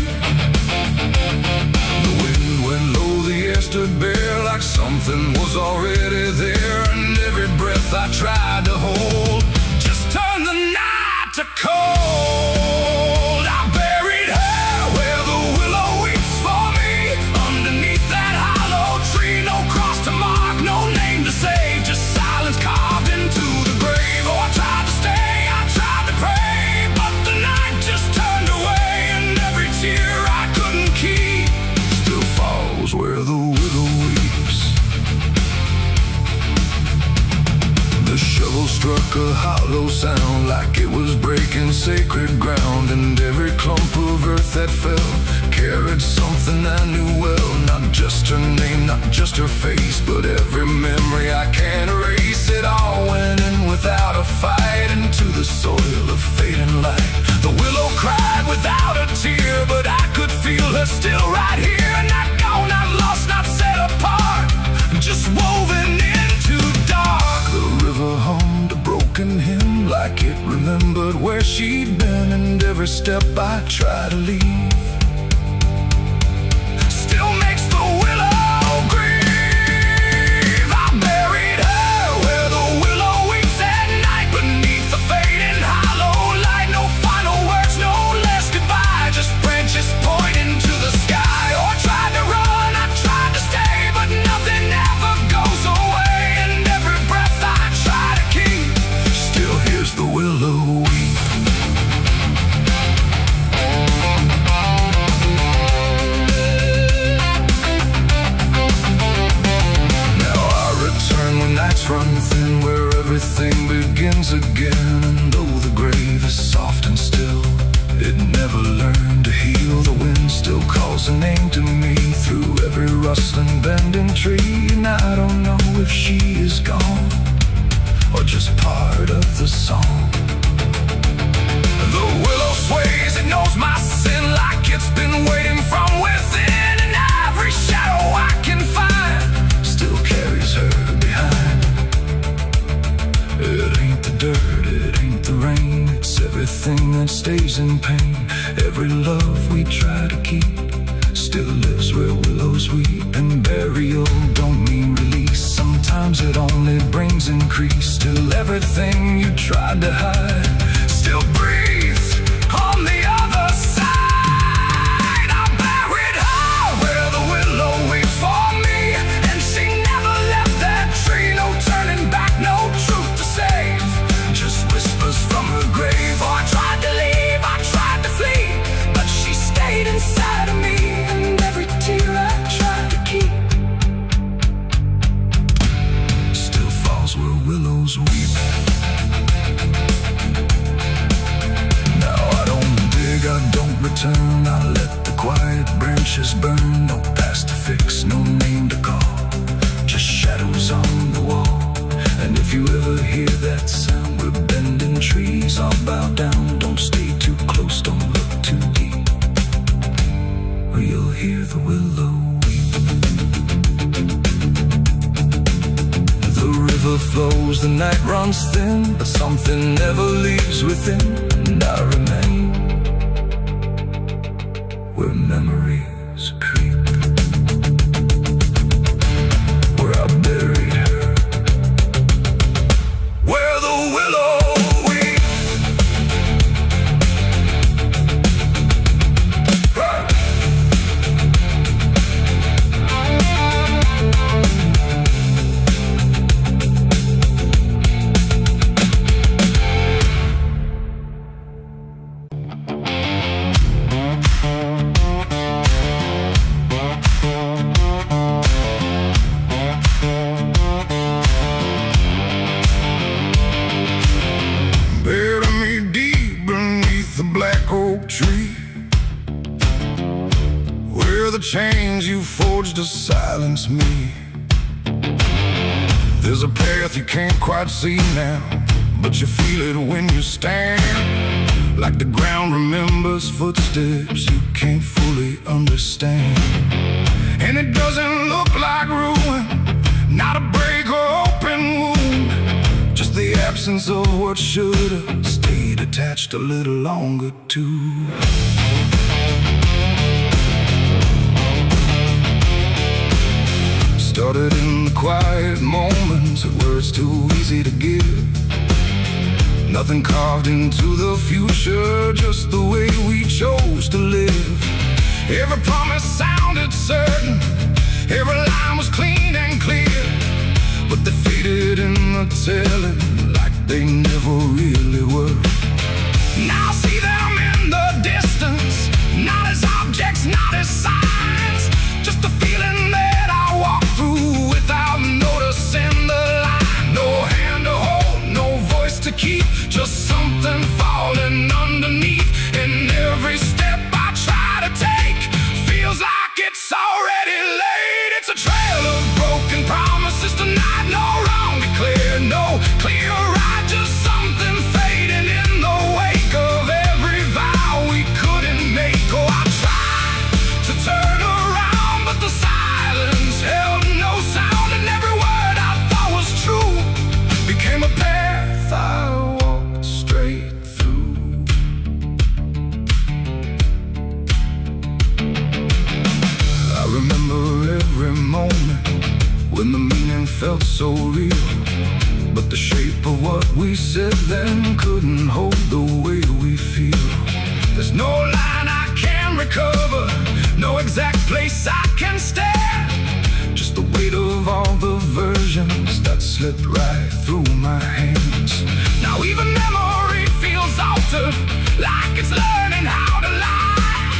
The wind went low, the air stood bare, like something was already there. And every breath I tried to hold just turned the night to cold. I buried her where the willow weeps for me, underneath that hollow tree. No cross to mark, no name to save, just silence carved into the grave. Oh, I tried to stay, I tried to pray, but the night just turned away. And every tear I couldn't keep still falls where the willow weeps. The shovel struck a hollow sound, like it was breaking sacred ground. And every clump of earth that fell carried something I knew well. Not just her name, not just her face, but every memory I can't erase. It all went in without a fight, into the soil of fading light. The willow cried without a tear, but I could feel her still right here. Not gone, not lost, not set apart, just woven into dark. The river hummed a broken hymn, like it remembered where she'd been. And every step I try to leave still makes the willow grieve. I buried her where the willow weeps at night, beneath the fading hollow light. No final words, no less goodbye, just branches pointing to the sky. Oh, I tried to run, I tried to stay, but nothing ever goes away. And every breath I try to keep still hears the willow weep. Run thin where everything begins again. And though the grave is soft and still, it never learned to heal. The wind still calls a name to me through every rustling bending tree. And I don't know if she is gone or just part of the song. The willow sways, it knows my sin, like it's been waiting from within. And every shadow I can find still carries her behind. It ain't the dirt, it ain't the rain, it's everything that stays in pain. Every love we try to keep still lives where willows weep. And burial don't mean release, sometimes it only brings increase. Still everything you tried to hide still breathes on the other side. I buried her where the willow weeps for me, and she hear that sound? We're bending trees, I'll bow down. Don't stay too close, don't look too deep, or you'll hear the willow weep. The river flows, the night runs thin, but something never leaves within. And I remain where memories creep, where I buried her, where the willow weeps. Bury me deep beneath the black oak tree, where the chains you forged to silence me. There's a path you can't quite see now, but you feel it when you stand. Like the ground remembers footsteps you can't fully understand. And it doesn't look like ruin, not a break or open wound, just the absence of what should've stayed attached a little longer too. Started in the quiet moments where it's too easy to give. Nothing carved into the future, just the way we chose to live. Every promise sounded certain, every line was clean and clear, but they faded in the telling like they never really were. Now I see them in the distance, not as objects, not as signs, just a feeling that I walk through without noticing the line. No hand to hold, no voice to keep, just something falling underneath. And every step I try to take feels like it's already late. It's a trail of broken promises tonight, no wrong declared, no clear right, just something fading in the wake of every vow we couldn't make. Oh, I tried to turn around, but the silence held no sound, and every word I thought was true became a path I walked straight through. I remember every moment when the meaning felt so real, but the shape of what we said then couldn't hold the way we feel. There's no line I can recover, no exact place I can stand, just the weight of all the versions that slipped right through my hands. Now even memory feels altered, like it's learning how to lie,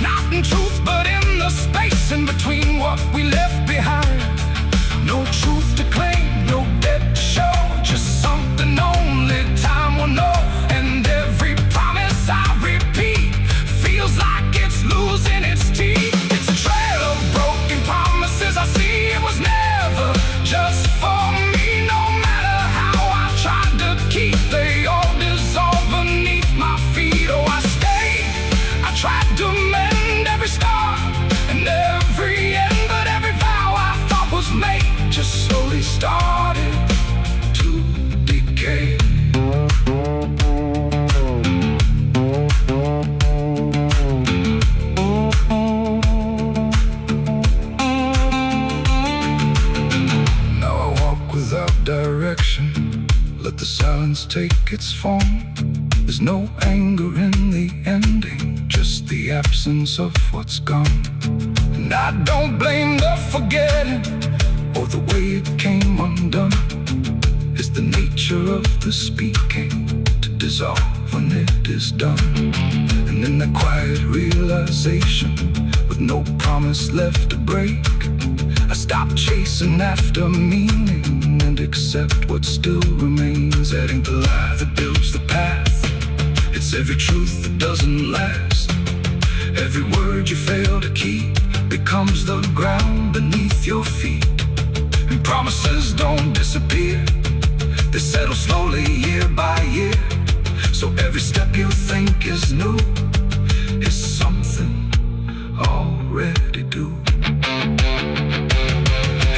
not in truth but in the space in between what we left behind. No truth to claim, no debt to show, just something only time will know. And every promise I repeat feels like it's losing its teeth. It's a trail of broken promises I see. It was never just for me, no matter how I tried to keep, they all dissolve beneath my feet. Oh, I stayed, I tried to mend every scar and every end, but every vow I thought was made just slowly started to decay. Now I walk without direction, let the silence take its form. There's no anger in the ending, just the absence of what's gone. And I don't blame the forgetting or the way it came undone. It's the nature of the speaking to dissolve when it is done. And in that quiet realization, with no promise left to break, I stop chasing after meaning and accept what still remains. That ain't the lie that builds the path, it's every truth that doesn't last. Every word you fail to keep becomes the ground beneath your feet. And promises don't disappear, They settle slowly year by year, so every step you think is new is something already due.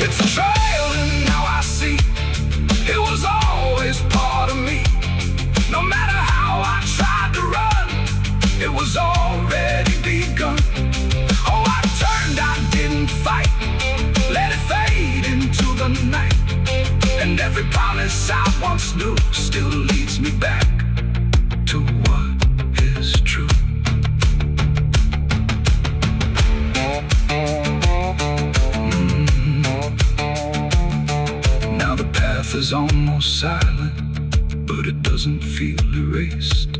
It's a trail and now I see it was always part of me. No matter how I tried to run, it was already begun. Oh, I turned, I didn't fight, let it fade into the night. And every promise I once knew still leads me back to what is true. Now the path is almost silent, but it doesn't feel erased.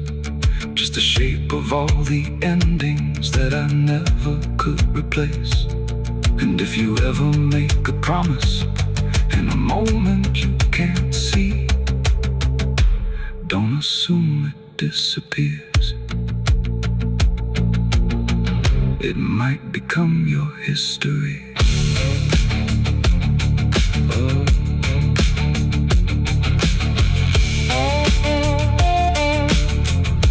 Just the shape of all the endings that I never could replace. And if you ever make a promise in a moment you can't see, don't assume it disappears. It might become your history.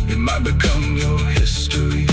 It might become your history.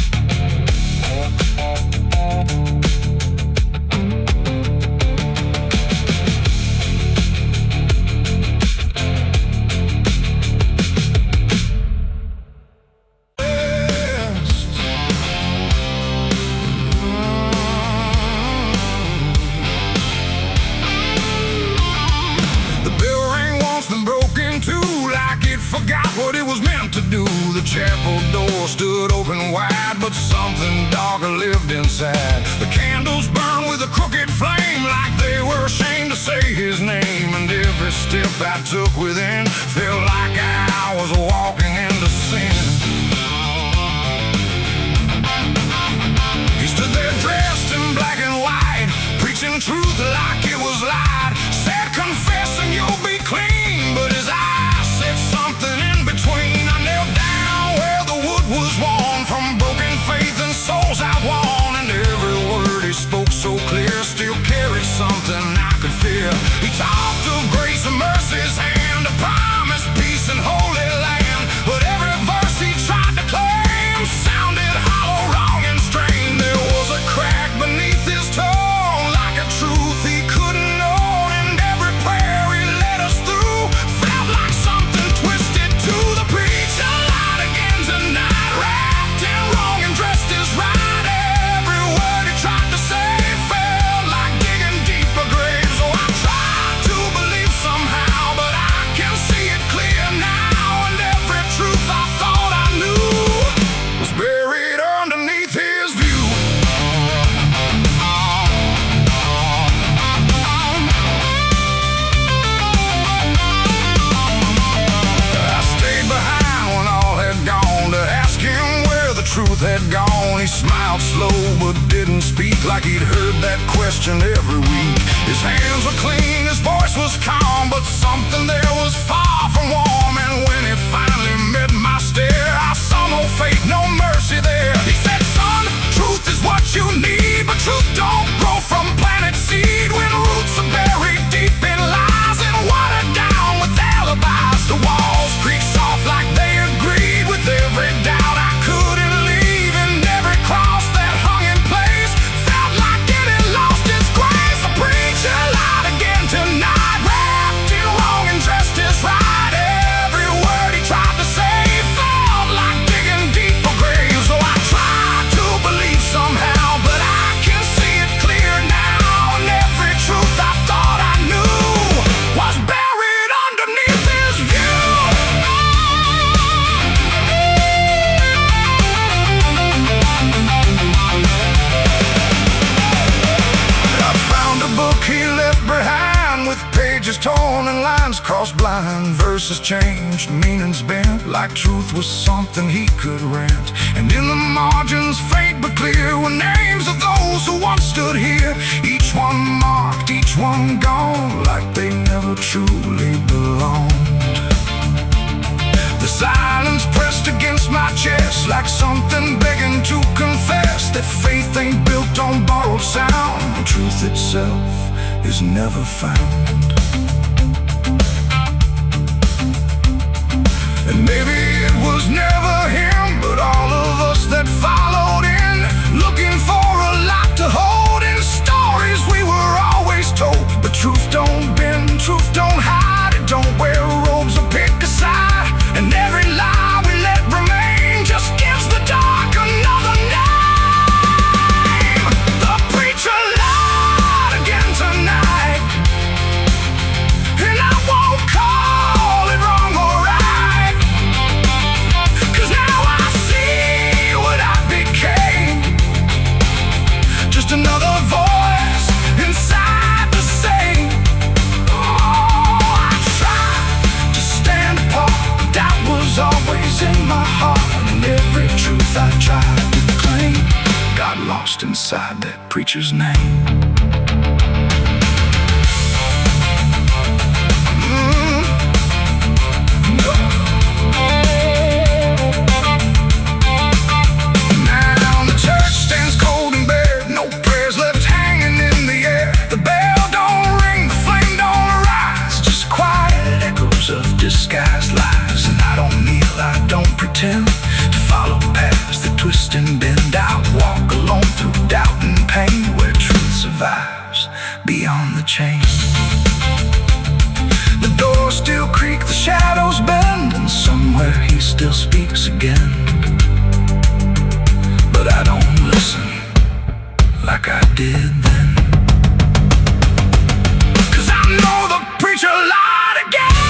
Forgot what it was meant to do. The chapel door stood open wide, but something darker lived inside. The candles burned with a crooked flame, like they were ashamed to say his name. And every step I took within felt like I was walking into sin. He stood there dressed in black and white, preaching truth like it was lied. Said, confess and you'll be clean, but his eyes said something in between. I knelt down where the wood was worn from broken faith and souls I'd won. And every word he spoke so clear still carried something I could fear. He talked of grace and mercy's hand, a promise, peace and holy land. But every verse he tried to claim sounded hollow, wrong and strained. There was a crack beneath his tone, like a truth he couldn't own. And every prayer he led us through felt like something twisted to the preacher. Light again tonight, wrapped in wrong and dressed as right. Every word he tried to say felt like digging deeper graves. So I tried to believe somehow, but I can see it clear now. And every truth I thought I knew was buried underneath his view. I stayed behind when all had gone to ask him where the truth had gone. He smiled slow but didn't speak, like he'd heard that question every week. His hands were clean, his voice was calm, but something there was far from warm. And when it finally met my stare, I saw no faith, no mercy there. He said, son, truth is what you need, but truth don't grow from planet seed. When roots are buried deep in lies and watered down with alibis, the walls creak soft like they agreed with every doubt I couldn't leave. And every cross that hung in place felt like it had lost its grace. The preacher lied again tonight, wrapped in wrong and dressed as right. Every word he tried to say felt like digging deeper graves. So I tried to believe somehow, but I can see it clear now. And every truth I thought I knew was buried underneath his view. I found a book he left behind, with pages torn and lines crossed blind. Verses changed, meanings bent, like truth was something he could rent. And in the margins, faint but clear, were names of those who once stood here. Each one marked, each one gone, like they never truly belonged. The silence pressed against my chest, like something begging to confess that faith ain't built on borrowed sound. Truth itself is never found. And maybe it was never him, but all of us that followed in, looking for a lot to hold in stories we were always told. But truth don't bend, truth don't hide, it don't wear robes or pick a side. And every lie we let remain just gives the dark another name. The preacher lied again tonight, and I won't call it wrong or right, 'cause now I see what I became. Just another voice inside the same. Oh, I tried to stand apart, but that was always in my heart. And every truth I tried to claim got lost inside that preacher's name. Now the church stands cold and bare, no prayers left hanging in the air. The bell don't ring, the flame don't arise, just quiet echoes of disguised lies. And I don't kneel, I don't pretend to follow paths that twist and bend. I walk alone through doubt and pain, where truth survives beyond the chain. The doors still creak, the shadows bend, and somewhere he still speaks again. But I don't listen like I did then, 'cause I know the preacher lied again.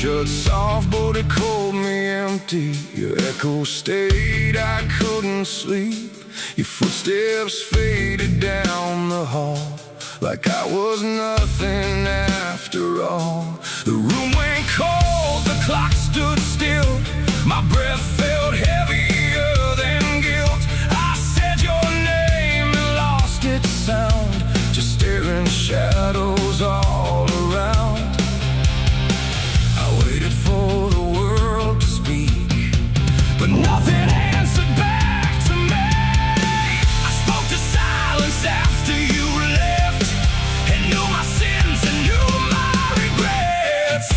Shut soft, but it called me empty. Your echo stayed, I couldn't sleep. Your footsteps faded down the hall, like I was nothing after all. The room went cold, the clock stood still. My breath felt heavier than guilt. I said your name and lost its sound, just staring shadows all around. Waited for the world to speak, but nothing answered back to me. I spoke to silence after you left, and knew my sins and knew my regrets.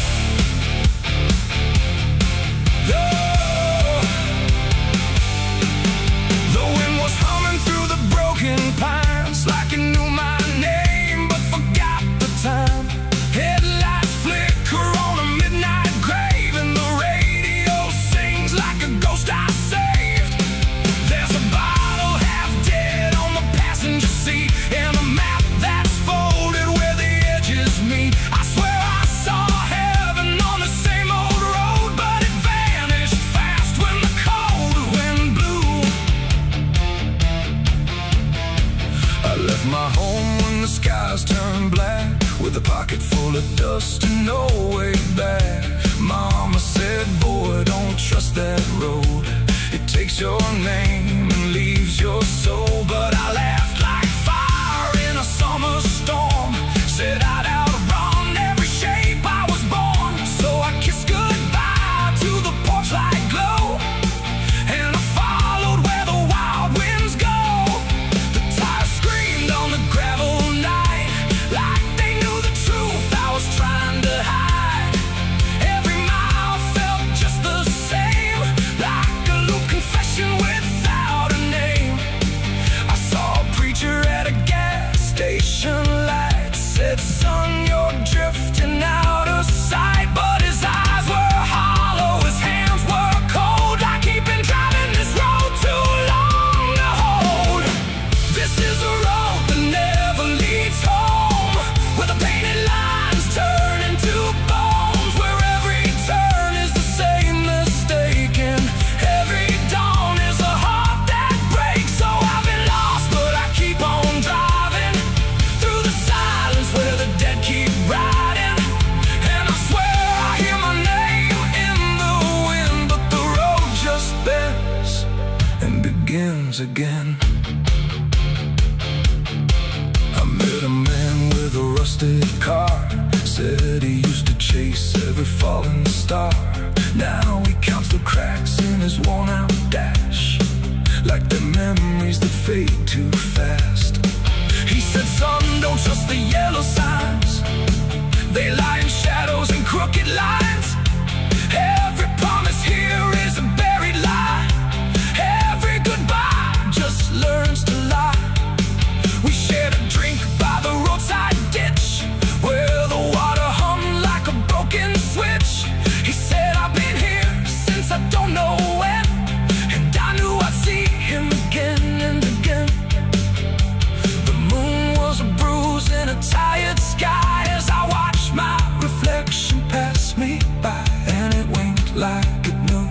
The wind was humming through the broken pines, like it knew my name but forgot the time. Headlights flicker on a midnight grave, and the radio sings like a ghost I saved. There's a bottle half dead on the passenger seat, and a map that's folded where the edges meet. I swear I saw heaven on the same old road, but it vanished fast when the cold wind blew. I left my home when the skies turned black, with a pocket full of dust and no way back. Mama said, boy, don't trust that road. It takes your name and leaves your soul. But I laughed like fire in a summer storm, said I'd outrun every shape I was born. So I kissed goodbye to the porch light glow, and I followed where the wild winds go. The tires screamed on the gravel night, like they knew the truth I was trying to hide. Every mile felt just the same, like a loop confession without begins again. I met a man with a rusted car. Said he used to chase every falling star. Now he counts the cracks in his worn-out dash, like the memories that fade too fast. He said, son, don't trust the yellow signs. They lie in shadows and crooked lines. Every promise here is a buried lie. Every goodbye just learns to lie. We shared a drink by the roadside ditch, where the water hummed like a broken switch. He said, I've been here since I don't know when, and I knew I'd see him again and again. The moon was a bruise in a tired sky as I watched my reflection pass me by, and it winked like it knew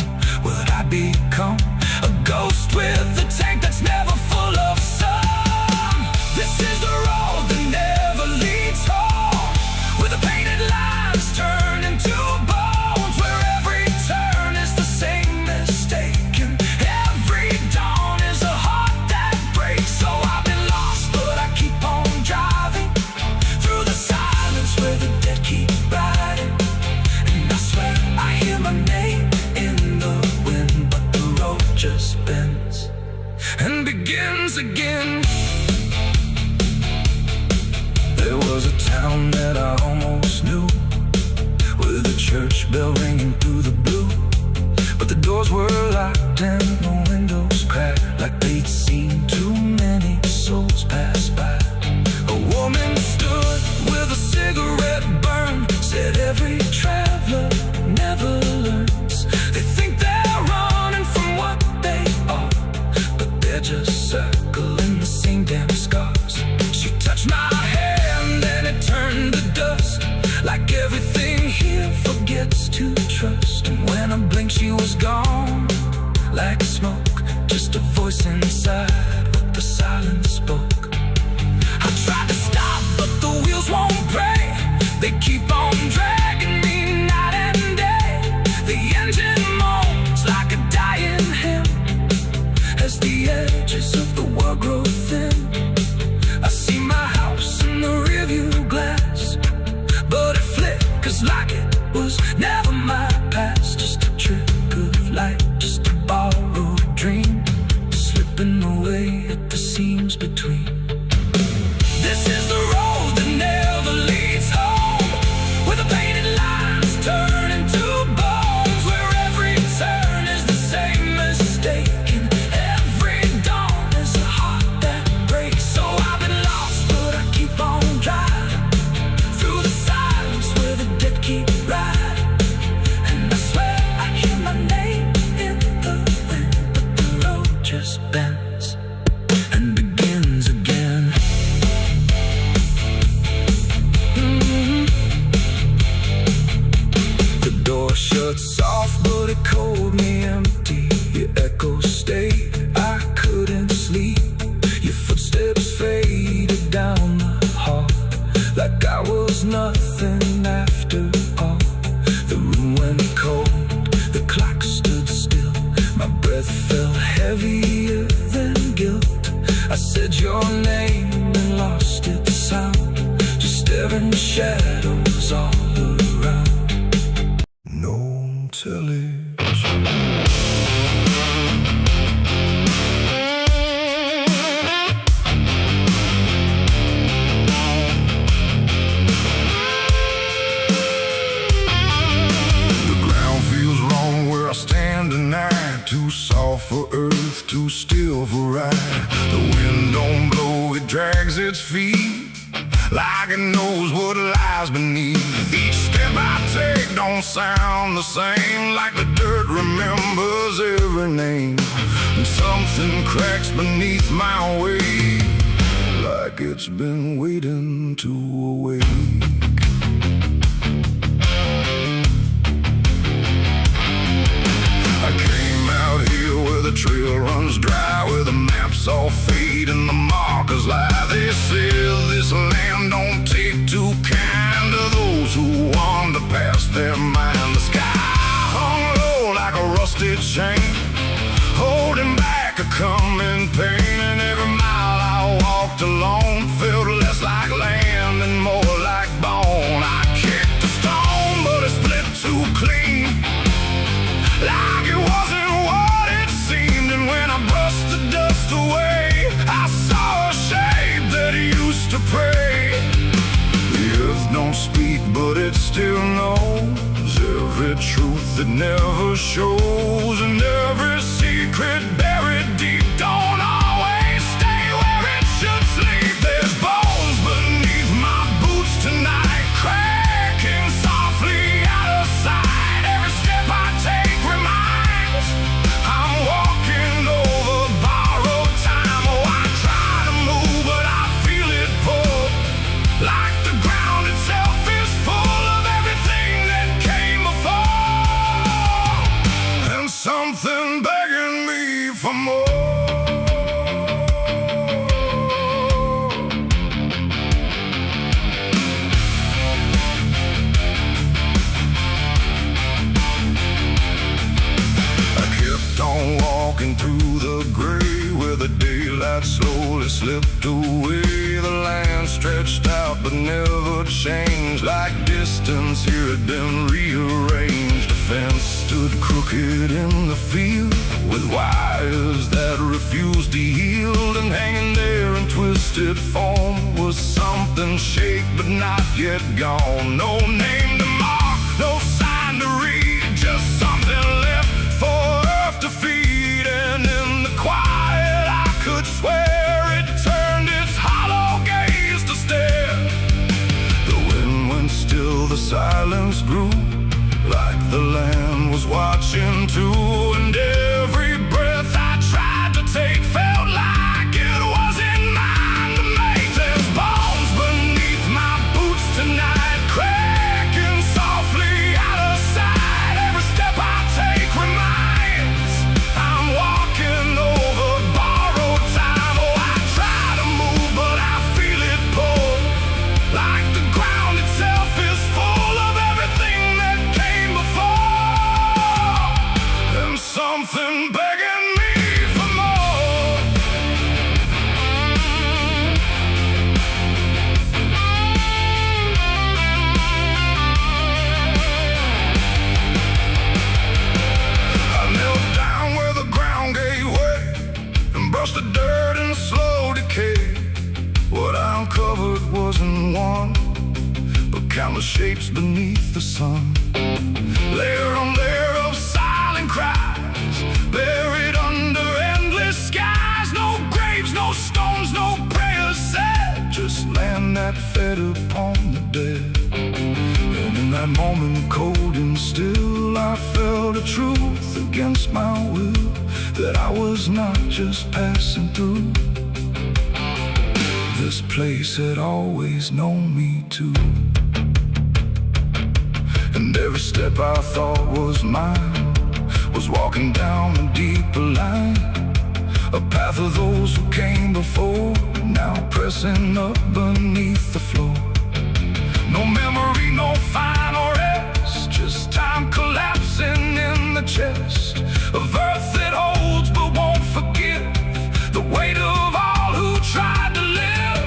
what I'd become. A ghost with a tank that's never full of sun. This is the road that never leads home, where the painted lines turn into bones, where every turn is the same mistake, and every dawn is a heart that breaks. So I've been lost, but I keep on driving through the silence where the dead keep riding. And I swear I hear my name in the wind, but the road just bends and begins again. There was a town that I almost knew, with a church bell ringing through the blue, but the doors were locked and the windows cracked, like they'd seen too many souls pass by. A woman stood with a cigarette burn, said every traveler never learns. They think they're running from what they are, but they're just circling the same damn scars. She touched my hand and it turned to dust, like everything here forgets to trust. And when I blinked she was gone, like smoke, just a voice inside what the silence spoke. I tried to stop but the wheels won't break. They keep on dragging me night and day. The engine moans like a dying hymn as the edges of the world grow thin. I see my house in the rearview glass, but it flickers like it was never my past. Just a trick of light, just a borrowed dream, slipping away at the seams between. This is the road that never leads home, where the painted lines turn into bones, where every turn is the same mistake, and every dawn is a heart that breaks. So I've been lost, but I keep on driving through the silence where the dead keep riding. And I swear I hear my name in the wind, but the road just bends and begins again. The door shut soft, but it cold me empty. Your echo stayed, I couldn't sleep. Your footsteps faded down the hall, like I was nothing after all. The room went cold, the clock stood still. My breath felt heavier than guilt. I said your name and lost its sound, just staring shadows all around. No television. Too soft for earth, too still for ride. The wind don't blow, it drags its feet, like it knows what lies beneath. Each step I take don't sound the same, like the dirt remembers every name. And something cracks beneath my weight, like it's been waiting to awake. I came out here where the trail runs dry, where the maps all fade and the markers lie. They said this land don't take too kind to those who wander past their mind. The sky hung low like a rusted chain, holding back a coming pain. that never shows, and every secret buried deep don't always stay where it should sleep. There's bones beneath my boots tonight, cracking softly out of sight. Every step I take reminds I'm walking over borrowed time. Oh, I try to move, but I feel it pull, like the ground itself is full of everything that came before, and something begging me for more. Walking through the gray where the daylight slowly slipped away. The land stretched out but never changed, like distance here had been rearranged. A fence stood crooked in the field with wires that refused to yield, and hanging there in twisted form was something shaped but not yet gone. No name to mark, no sign to read, just something left for earth to feed. And in the quiet I could swear it turned its hollow gaze to stare. The wind went still, the silence grew, like the land was watching too. And every breath I tried to take felt like it wasn't mine to make. There's bones beneath my boots tonight, cracking softly out of sight. Every step I take reminds I'm walking over borrowed time. Oh, I try to move, but I feel it pull, like the ground itself is full of everything that came before, and something begging me for more. I knelt down where the ground gave way and brushed the dirt in slow decay. What I uncovered wasn't one, but countless shapes beneath the sun. Layer on layer of silent cries, buried under endless skies. No graves, no stones, no prayers said, just land that fed upon the dead. And in that moment, cold and still, I felt a truth against my will, that I was not just passing through. This place had always known me too. And every step I thought was mine was walking down a deeper line, a path of those who came before, now pressing up beneath the floor. No memory, no final rest, just time collapsing in the chest of earth that holds but won't forgive the weight of all who tried to live.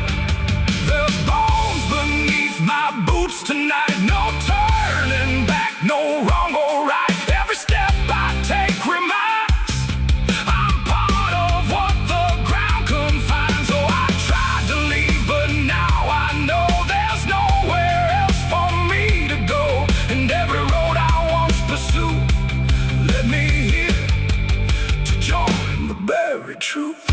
There's bones beneath my boots tonight, no turning back, no wrong or right. Every step I take reminds I'm part of what the ground confines. Oh, I tried to leave, but now I know there's nowhere else for me to go. And every road I once pursued led me here to join the buried truth.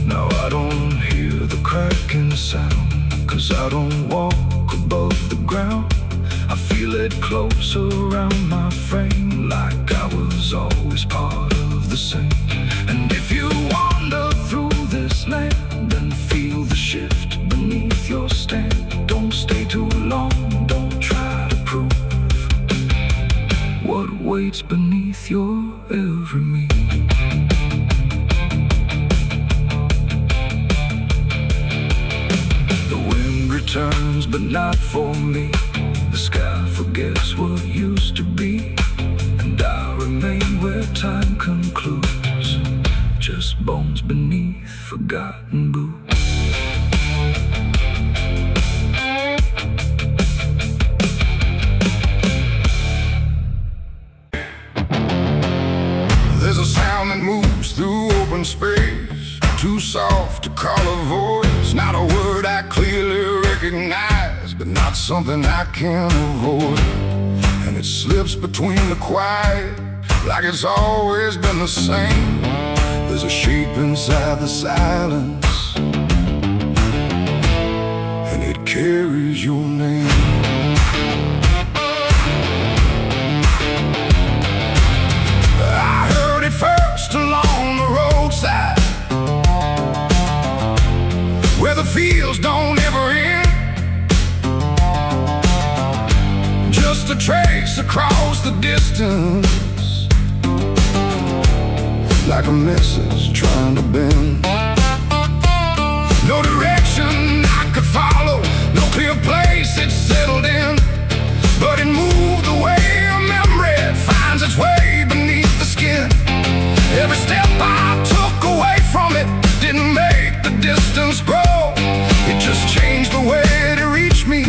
Now I don't hear the cracking sound, 'cause I don't walk above the ground. I feel it close around my frame, like I was always part of the same. And if you wander through this land, then feel the shift beneath your stand. Don't stay too long, don't try to prove what waits beneath your every move. The wind returns, but not for me. The sky forgets what used to be, and I remain where time concludes, just bones beneath forgotten boots. There's a sound that moves through open space, too soft to call a voice, not a word I clearly recognize, but not something I can avoid. And it slips between the quiet, like it's always been the same. There's a shape inside the silence, and it carries your name. I heard it first along the roadside, where the fields don't ever end. Just a trace across the distance, like a message trying to bend. No direction I could follow, no clear place it settled in, but it moved the way a memory finds its way beneath the skin. Every step I took away from it didn't make the distance grow. It just changed the way to reach me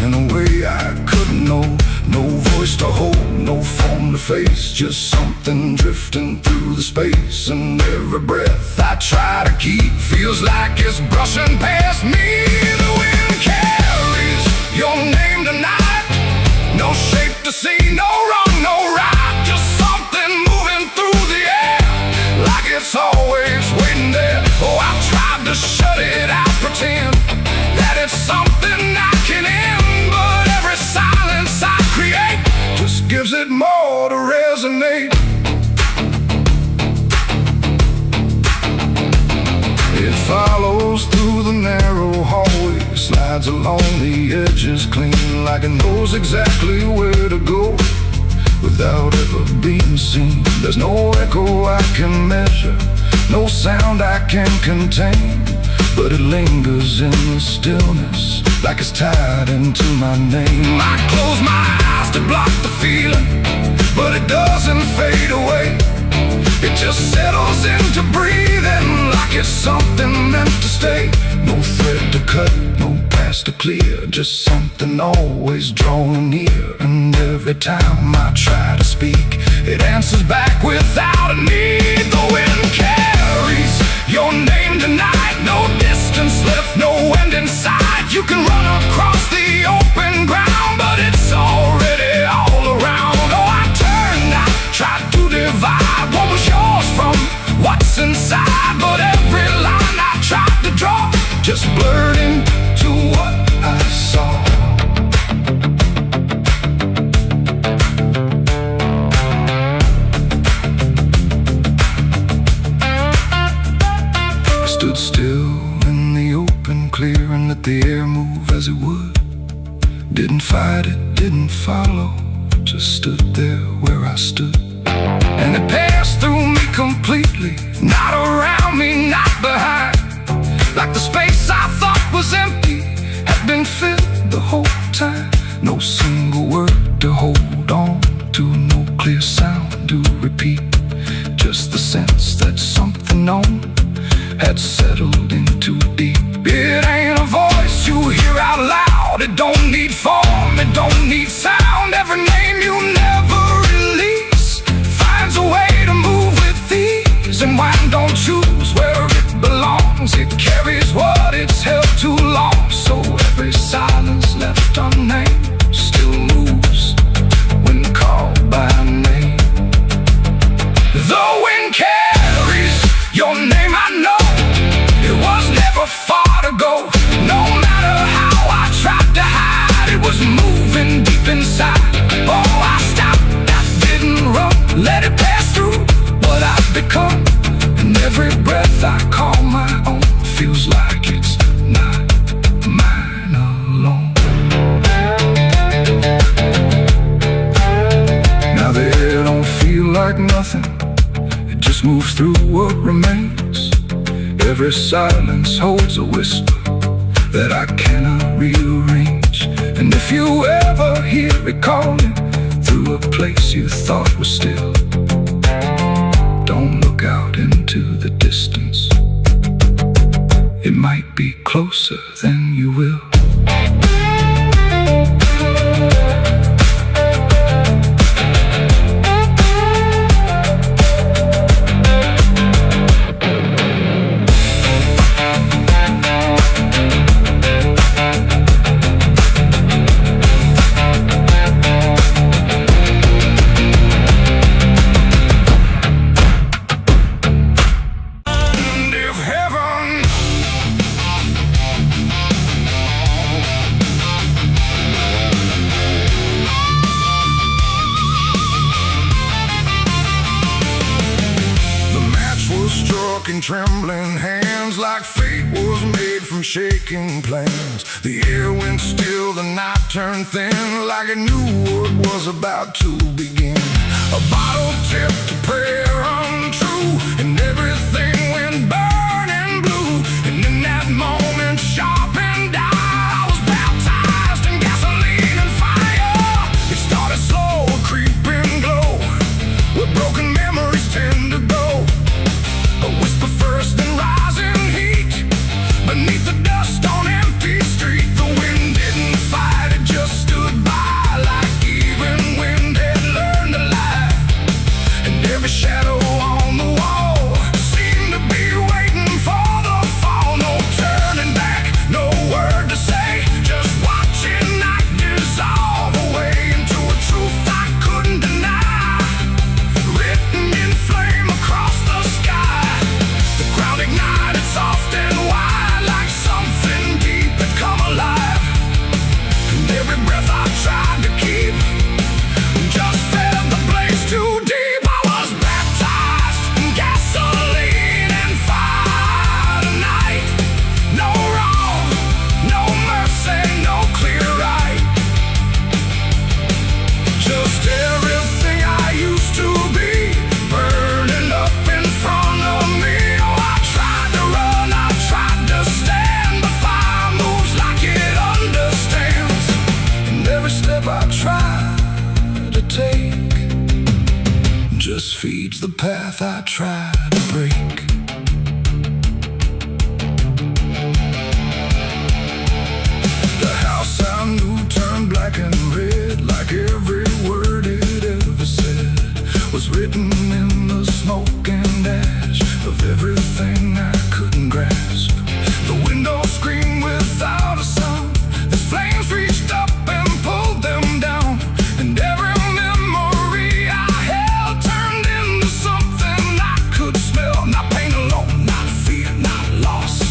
in a way I couldn't know. No voice to hold, no form to face, just something drifting through the space. And every breath I try to keep feels like it's brushing past me. The wind carries your name tonight, no shape to see, no wrong, no right, just something moving through the air, like it's always waiting there. Oh, I tried to shut it out, pretend that it's something I can end, but every silence I create just gives it more to resonate. It follows through the narrow hallway, slides along the edges clean, like it knows exactly where to go without ever being seen. There's no echo I can measure, no sound I can contain, but it lingers in the stillness, like it's tied into my name. I close my eyes to block the feeling, but it doesn't fade away. It just settles into breathing, like it's something meant to stay. No thread to cut, no past to clear, just something always drawing near. And every time I try to speak, it answers back without a need. The wind carries your name tonight, no distance left, no end in sight. You can run across the open ground, but it's already all around. Oh, I turned, I tried to divide what was yours from what's inside, but every line I tried to draw just blurred into what I saw. I stood still in the open, clear, and let the air move as it would. Didn't fight it, didn't follow, just stood there where I stood. And it passed through me completely, not around me, not behind, like the space I thought was empty had been filled the whole time. No single word to hold on to, no clear sound to repeat, just the sense that something known had settled in too deep. It ain't a voice you hear out loud, it don't need form, it don't need sound. Every name you never release finds a way to move with ease, and wine don't choose where it belongs, it carries what it's held too long. So every silence left unnamed still moves when called by name. The wind carries your name, I know it was never far to go. No matter how I tried to hide, it was moving deep inside. Oh, I stopped, I didn't run, let it pass through what I've become. And every breath I call my own feels like it's not mine alone. Now the air don't feel like nothing, it just moves through what remains. Every silence holds a whisper that I cannot rearrange. And if you ever hear it calling through a place you thought was still, don't look out into the distance, it might be closer than you will. shaking, trembling hands, like fate was made from shaking plans. The air went still, the night turned thin, like it knew what was about to begin. A bottle tipped, a prayer untrue, and everything went burning blue. And in that moment, sharp and dire, I was baptized in gasoline and fire. It started slow, a creeping glow, where broken memories tend to go. A whisper first, then rising heat, beneath the dust on empty street. The wind didn't fight, it just stood by, like even wind had learned to lie. And every shadow on the wall seemed to be waiting for the fall. No turning back, no word to say, just watching night dissolve away into a truth I couldn't deny, written in flame across the sky. The ground ignited soft and wide, like something deep had come alive. And every breath I tried to keep just fed the blaze too deep. I was baptized in gasoline and fire tonight. No wrong, no mercy, no clear right. Just everything I used to be, burning up in front of me. Oh, I tried to run, I tried to stand, but fire moves like it understands. And every step I try to take just feeds the path I try to break. The house I knew turned black and red, like every word it ever said was written in the smoke and ash of everything I couldn't grasp. The window screamed without a sound, the flames reached up and pulled them down. And every memory I held turned into something I could smell. Not pain alone, not fear, not loss,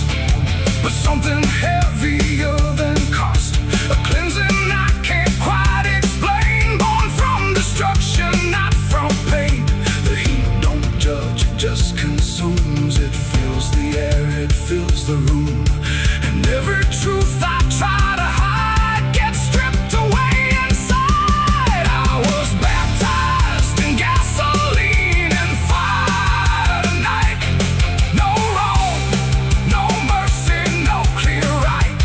but something heavier than cost. A cleansing I can't quite explain, born from destruction, not from pain. The heat don't judge, it just consumes. It fills the air, it fills the room. And every truth I try to hide gets stripped away inside. I was baptized in gasoline and fire tonight. No wrong, no mercy, no clear right.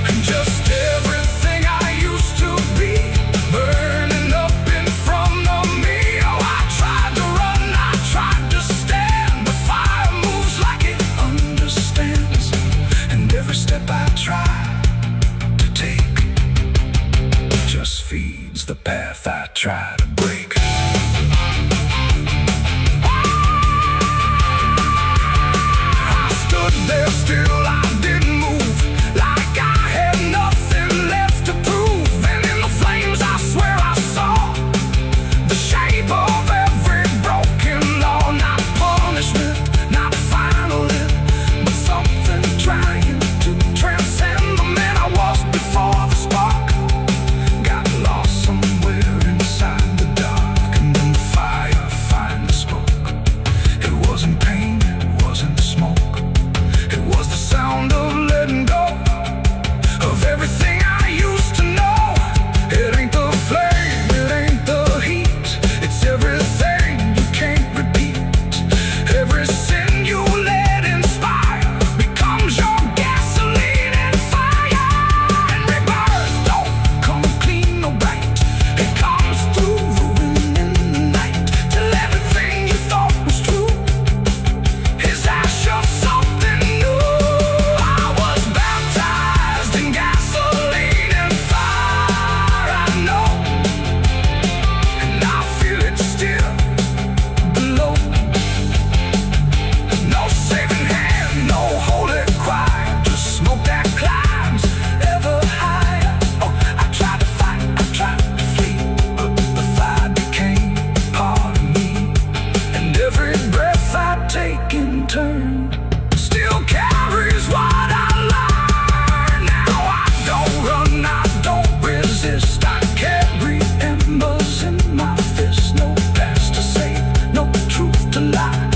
And just everything I used to be, burning up in front of me. Oh, I tried to run, I tried to stand, but fire moves like it understands. And every step I try to take just feeds the path I try to break. I stood there still, I didn't move, like I had nothing left to prove. And in the flames I swear I saw the shape of every broken law. Not punishment, not final end, but something trying to transcend the man I was before the spark got lost somewhere inside the dark. And then the fire finally spoke. It wasn't pain, it wasn't smoke, it was the sound of letting go of everything I used to know. It ain't the flame, it ain't the heat, it's everything you can't repeat. Every sin you let inspire becomes your gasoline and fire. And rebirth don't come clean or bright, it comes through ruin in the night, till everything you thought was true is ash of something new. I was baptized in gasoline and fire, I know, and I feel it still below. No saving hand, no holy choir, just smoke that climbs ever higher. Oh, I tried to fight, I tried to flee, but the fire became part of me. And every breath I take in turn still carries what I learned. Now I don't run, I don't resist, I carry embers in my fist. No past to save, no truth to lie,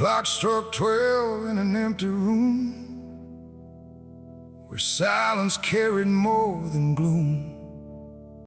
clock struck 12 in an empty room, where silence carried more than gloom.